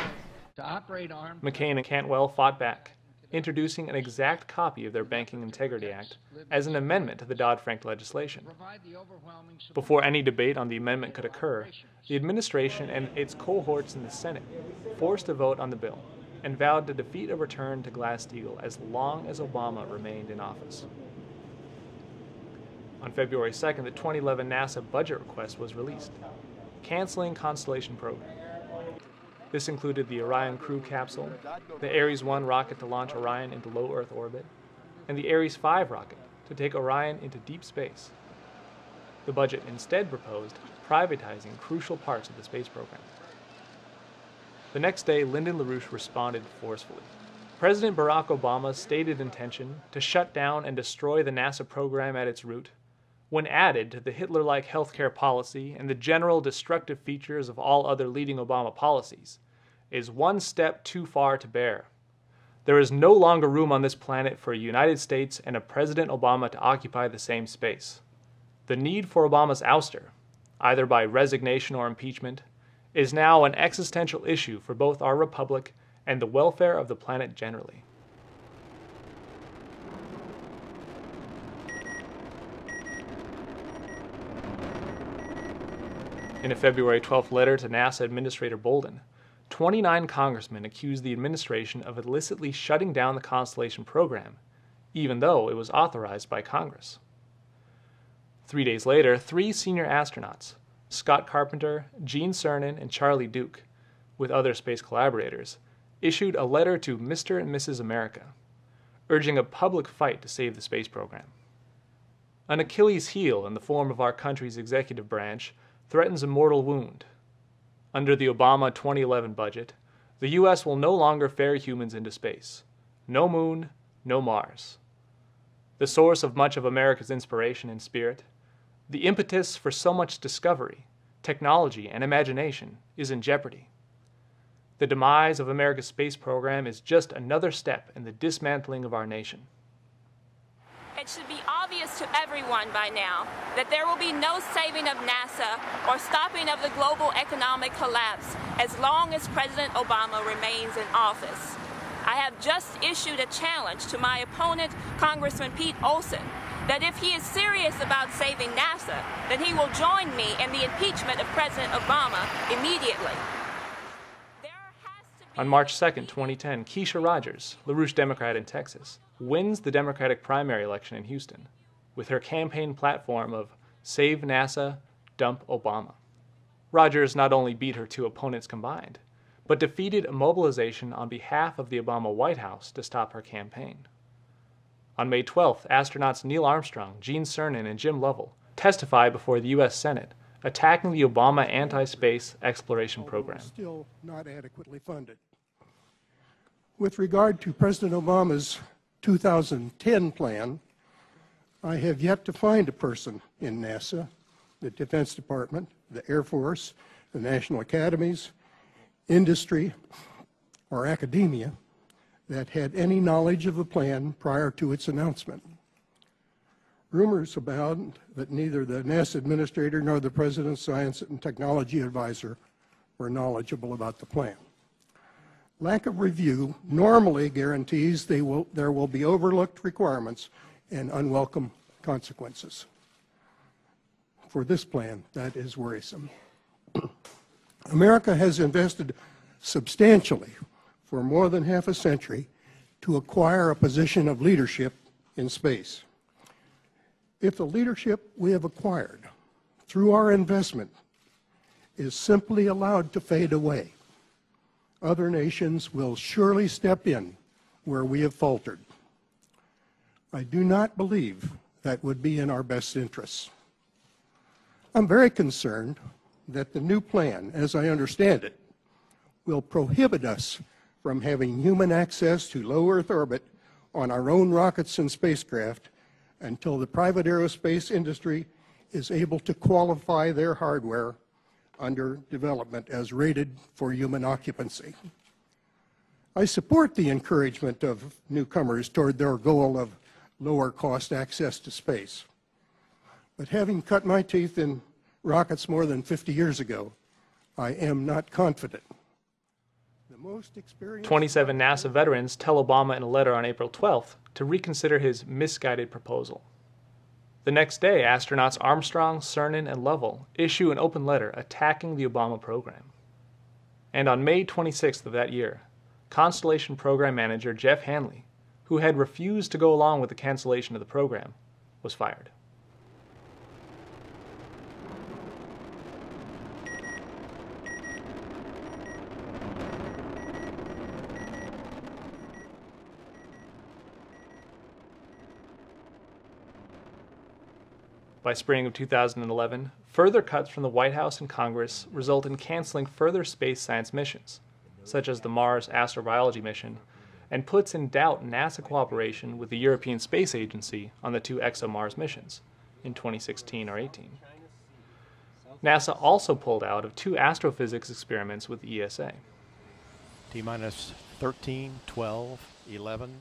K: McCain and Cantwell fought back, introducing an exact copy of their Banking Integrity Act as an amendment to the Dodd-Frank legislation. Before any debate on the amendment could occur, the administration and its cohorts in the Senate forced a vote on the bill and vowed to defeat a return to Glass-Steagall as long as Obama remained in office. On February 2nd, the 2011 NASA budget request was released, canceling Constellation program. This included the Orion crew capsule, the Ares 1 rocket to launch Orion into low Earth orbit, and the Ares 5 rocket to take Orion into deep space. The budget instead proposed privatizing crucial parts of the space program. The next day, Lyndon LaRouche responded forcefully. President Barack Obama's stated intention to shut down and destroy the NASA program at its root, when added to the Hitler-like healthcare policy and the general destructive features of all other leading Obama policies, is one step too far to bear. There is no longer room on this planet for a United States and a President Obama to occupy the same space. The need for Obama's ouster, either by resignation or impeachment, is now an existential issue for both our republic and the welfare of the planet generally. In a February 12th letter to NASA Administrator Bolden, 29 congressmen accused the administration of illicitly shutting down the Constellation program, even though it was authorized by Congress. 3 days later, 3 senior astronauts, Scott Carpenter, Gene Cernan, and Charlie Duke, with other space collaborators, issued a letter to Mr. and Mrs. America, urging a public fight to save the space program. An Achilles heel in the form of our country's executive branch threatens a mortal wound. Under the Obama 2011 budget, the U.S. will no longer ferry humans into space. No moon, no Mars. The source of much of America's inspiration and spirit, the impetus for so much discovery, technology, and imagination is in jeopardy. The demise of America's space program is just another step in the dismantling of our nation.
N: It should be obvious to everyone by now that there will be no saving of NASA or stopping of the global economic collapse as long as President Obama remains in office. I have just issued a challenge to my opponent, Congressman Pete Olson, that if he is serious about saving NASA, then he will join me in the impeachment of President Obama immediately.
K: On March 2, 2010, Keisha Rogers, LaRouche Democrat in Texas, wins the Democratic primary election in Houston with her campaign platform of Save NASA, Dump Obama. Rogers not only beat her 2 opponents combined, but defeated a mobilization on behalf of the Obama White House to stop her campaign. On May 12th, astronauts Neil Armstrong, Gene Cernan, and Jim Lovell testified before the U.S. Senate, attacking the Obama anti-space exploration program.
O: Still not adequately funded. With regard to President Obama's 2010 plan, I have yet to find a person in NASA the Defense Department, the Air Force, the National Academies, industry, or academia that had any knowledge of the plan prior to its announcement. Rumors abound that neither the NASA administrator nor the President's Science and Technology Advisor were knowledgeable about the plan. Lack of review normally guarantees there will be overlooked requirements and unwelcome consequences. For this plan, that is worrisome. America has invested substantially for more than half a century to acquire a position of leadership in space. If the leadership we have acquired through our investment is simply allowed to fade away, other nations will surely step in where we have faltered. I do not believe that would be in our best interests. I'm very concerned that the new plan, as I understand it, will prohibit us from having human access to low Earth orbit on our own rockets and spacecraft until the private aerospace industry is able to qualify their hardware under development as rated for human occupancy. I support the encouragement of newcomers toward their goal of lower cost access to space. But having cut my teeth in rockets more than 50 years ago, I am not confident. The most experienced
K: 27 NASA veterans tell Obama in a letter on April 12th to reconsider his misguided proposal. The next day, astronauts Armstrong, Cernan, and Lovell issue an open letter attacking the Obama program. And on May 26th of that year, Constellation Program Manager Jeff Hanley, who had refused to go along with the cancellation of the program, was fired. By spring of 2011, further cuts from the White House and Congress result in canceling further space science missions, such as the Mars astrobiology mission, and puts in doubt NASA cooperation with the European Space Agency on the 2 ExoMars missions in 2016 or 18. NASA also pulled out of 2 astrophysics experiments with the ESA.
P: T-minus 13, 12, 11,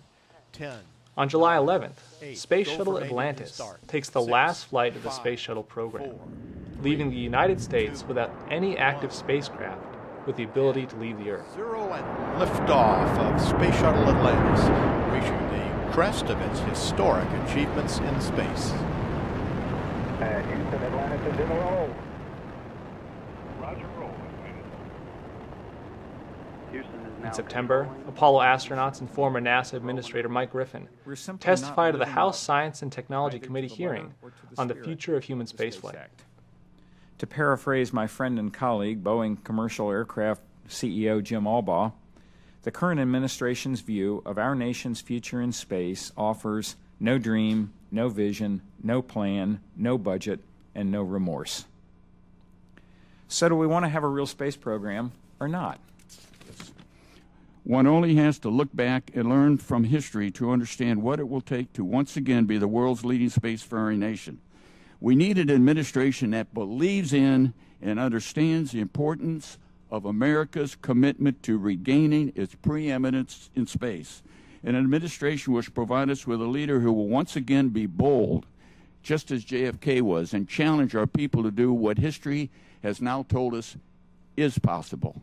P: 10.
K: On July 11th, Space Shuttle Atlantis takes the last flight of the Space Shuttle program, leaving the United States without any active spacecraft with the ability to leave the Earth.
P: 0 and liftoff of Space Shuttle Atlantis, reaching the crest of its historic achievements in space.
Q: Houston, Atlantis is in a roll.
H: Roger, roll.
K: In September, Apollo astronauts and former NASA Administrator Mike Griffin testified at the House Science and Technology Committee hearing on the future of human spaceflight.
R: To paraphrase my friend and colleague, Boeing Commercial Aircraft CEO Jim Albaugh, the current administration's view of our nation's future in space offers no dream, no vision, no plan, no budget, and no remorse. So do we want to have a real space program or not?
S: One only has to look back and learn from history to understand what it will take to once again be the world's leading spacefaring nation. We need an administration that believes in and understands the importance of America's commitment to regaining its preeminence in space. An administration which provides us with a leader who will once again be bold, just as JFK was, and challenge our people to do what history has now told us is possible.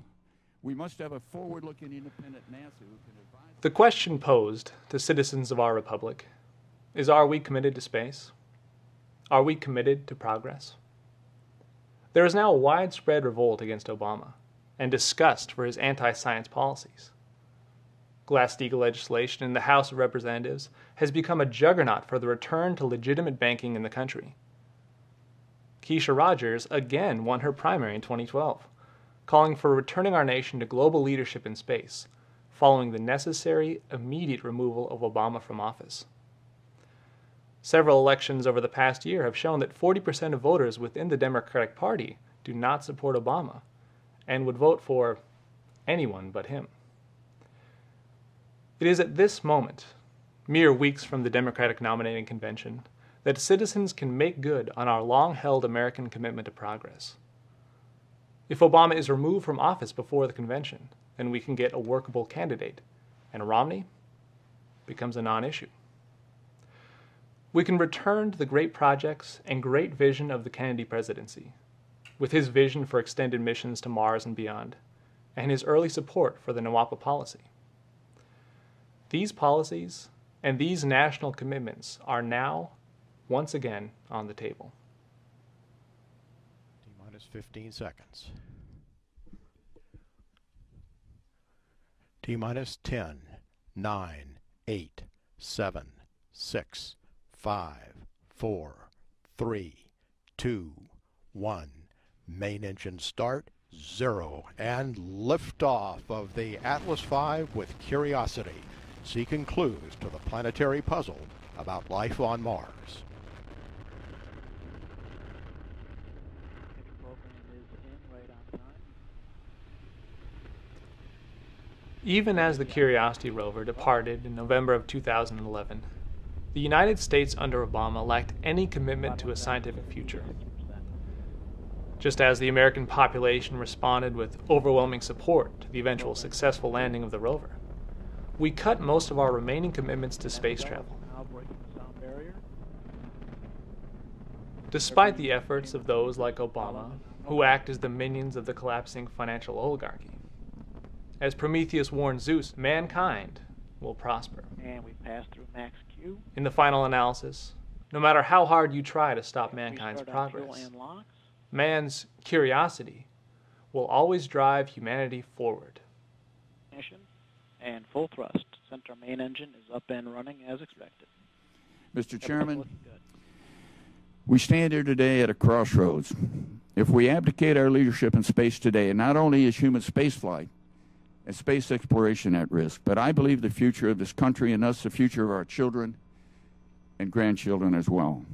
S: We must have a forward-looking independent NASA who can advise.
K: The question posed to citizens of our republic is, are we committed to space? Are we committed to progress? There is now a widespread revolt against Obama and disgust for his anti-science policies. Glass-Steagall legislation in the House of Representatives has become a juggernaut for the return to legitimate banking in the country. Keisha Rogers again won her primary in 2012. Calling for returning our nation to global leadership in space, following the necessary, immediate removal of Obama from office. Several elections over the past year have shown that 40% of voters within the Democratic Party do not support Obama and would vote for anyone but him. It is at this moment, mere weeks from the Democratic nominating convention, that citizens can make good on our long-held American commitment to progress. If Obama is removed from office before the convention, then we can get a workable candidate, and Romney becomes a non-issue. We can return to the great projects and great vision of the Kennedy presidency, with his vision for extended missions to Mars and beyond, and his early support for the NWAPA policy. These policies and these national commitments are now, once again, on the table.
P: T-minus 15 seconds. T-minus 10, 9, 8, 7, 6, 5, 4, 3, 2, 1. Main engine start, 0, and liftoff of the Atlas V with Curiosity, seeking clues to the planetary puzzle about life on Mars.
K: Even as the Curiosity rover departed in November of 2011, the United States under Obama lacked any commitment to a scientific future. Just as the American population responded with overwhelming support to the eventual successful landing of the rover, we cut most of our remaining commitments to space travel. Despite the efforts of those like Obama, who act as the minions of the collapsing financial oligarchy, as Prometheus warned Zeus, mankind will prosper.
Q: And we pass through max Q.
K: In the final analysis, no matter how hard you try to stop mankind's progress, man's curiosity will always drive humanity forward.
Q: And full thrust. Center main engine is up and running as expected.
S: Mr. Chairman, we stand here today at a crossroads. If we abdicate our leadership in space today, not only is human spaceflight and space exploration at risk, but I believe the future of this country and thus the future of our children and grandchildren as well.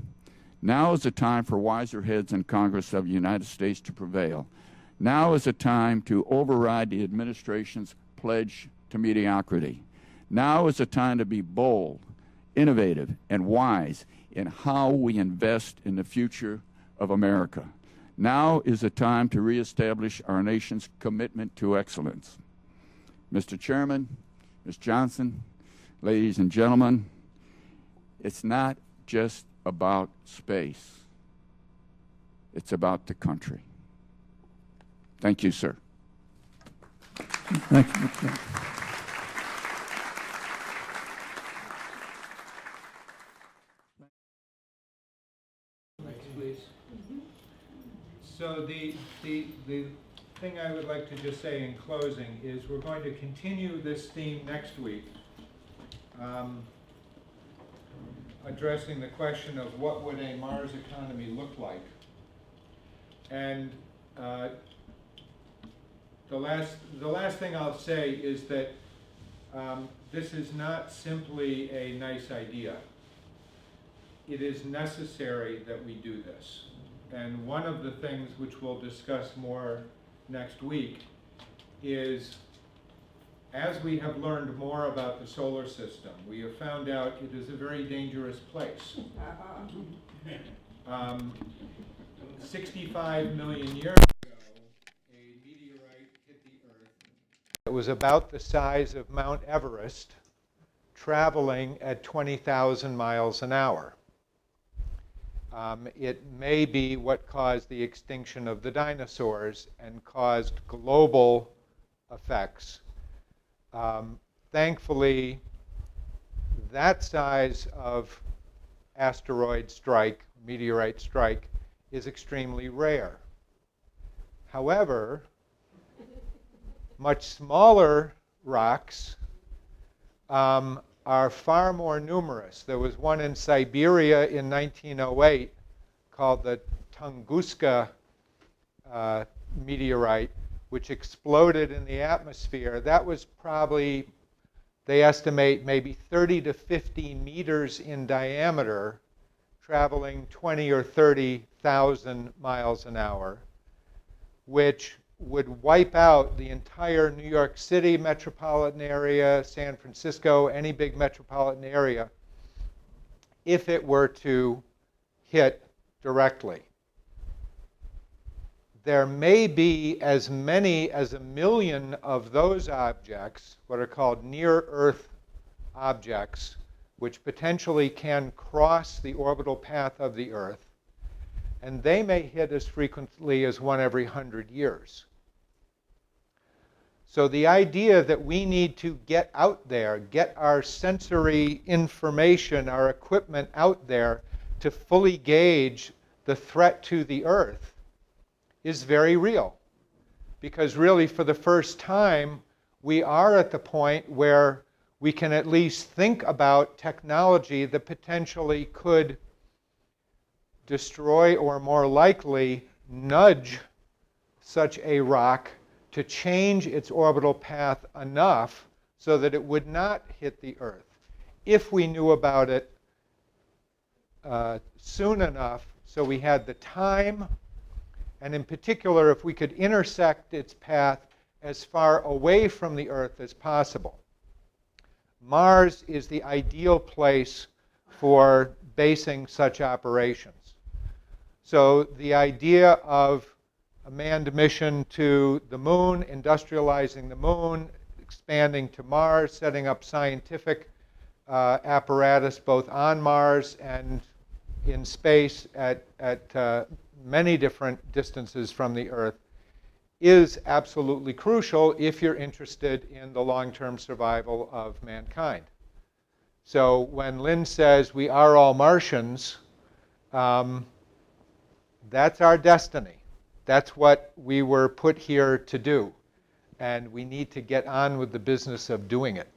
S: Now is the time for wiser heads in Congress of the United States to prevail. Now is the time to override the administration's pledge to mediocrity. Now is the time to be bold, innovative, and wise in how we invest in the future of America. Now is the time to reestablish our nation's commitment to excellence. Mr. Chairman, Ms. Johnson, ladies and gentlemen, it's not just about space. It's about the country. Thank you, sir.
L: Thank you.
A: Please. So the thing I would like to just say in closing is we're going to continue this theme next week, addressing the question of what would a Mars economy look like. And the last thing I'll say is that this is not simply a nice idea. It is necessary that we do this. And one of the things which we'll discuss more next week is, as we have learned more about the solar system, we have found out it is a very dangerous place. 65 million years ago, a meteorite hit the Earth. It was about the size of Mount Everest, traveling at 20,000 miles an hour. It may be what caused the extinction of the dinosaurs and caused global effects. Thankfully, that size of asteroid strike, meteorite strike, is extremely rare. However, much smaller rocks are far more numerous. There was one in Siberia in 1908 called the Tunguska meteorite, which exploded in the atmosphere. That was probably, they estimate, maybe 30 to 50 meters in diameter, traveling 20 or 30,000 miles an hour, which would wipe out the entire New York City metropolitan area, San Francisco, any big metropolitan area, if it were to hit directly. There may be as many as 1 million of those objects, what are called near-Earth objects, which potentially can cross the orbital path of the Earth, and they may hit as frequently as 1 every 100 years. So the idea that we need to get out there, get our sensory information, our equipment out there to fully gauge the threat to the Earth is very real. Because really, for the first time, we are at the point where we can at least think about technology that potentially could destroy or more likely nudge such a rock to change its orbital path enough so that it would not hit the Earth. If we knew about it soon enough so we had the time, and in particular if we could intersect its path as far away from the Earth as possible. Mars is the ideal place for basing such operations. So the idea of a manned mission to the moon, industrializing the moon, expanding to Mars, setting up scientific apparatus both on Mars and in space at many different distances from the Earth is absolutely crucial if you're interested in the long-term survival of mankind. So when Lynn says we are all Martians, that's our destiny. That's what we were put here to do. And we need to get on with the business of doing it.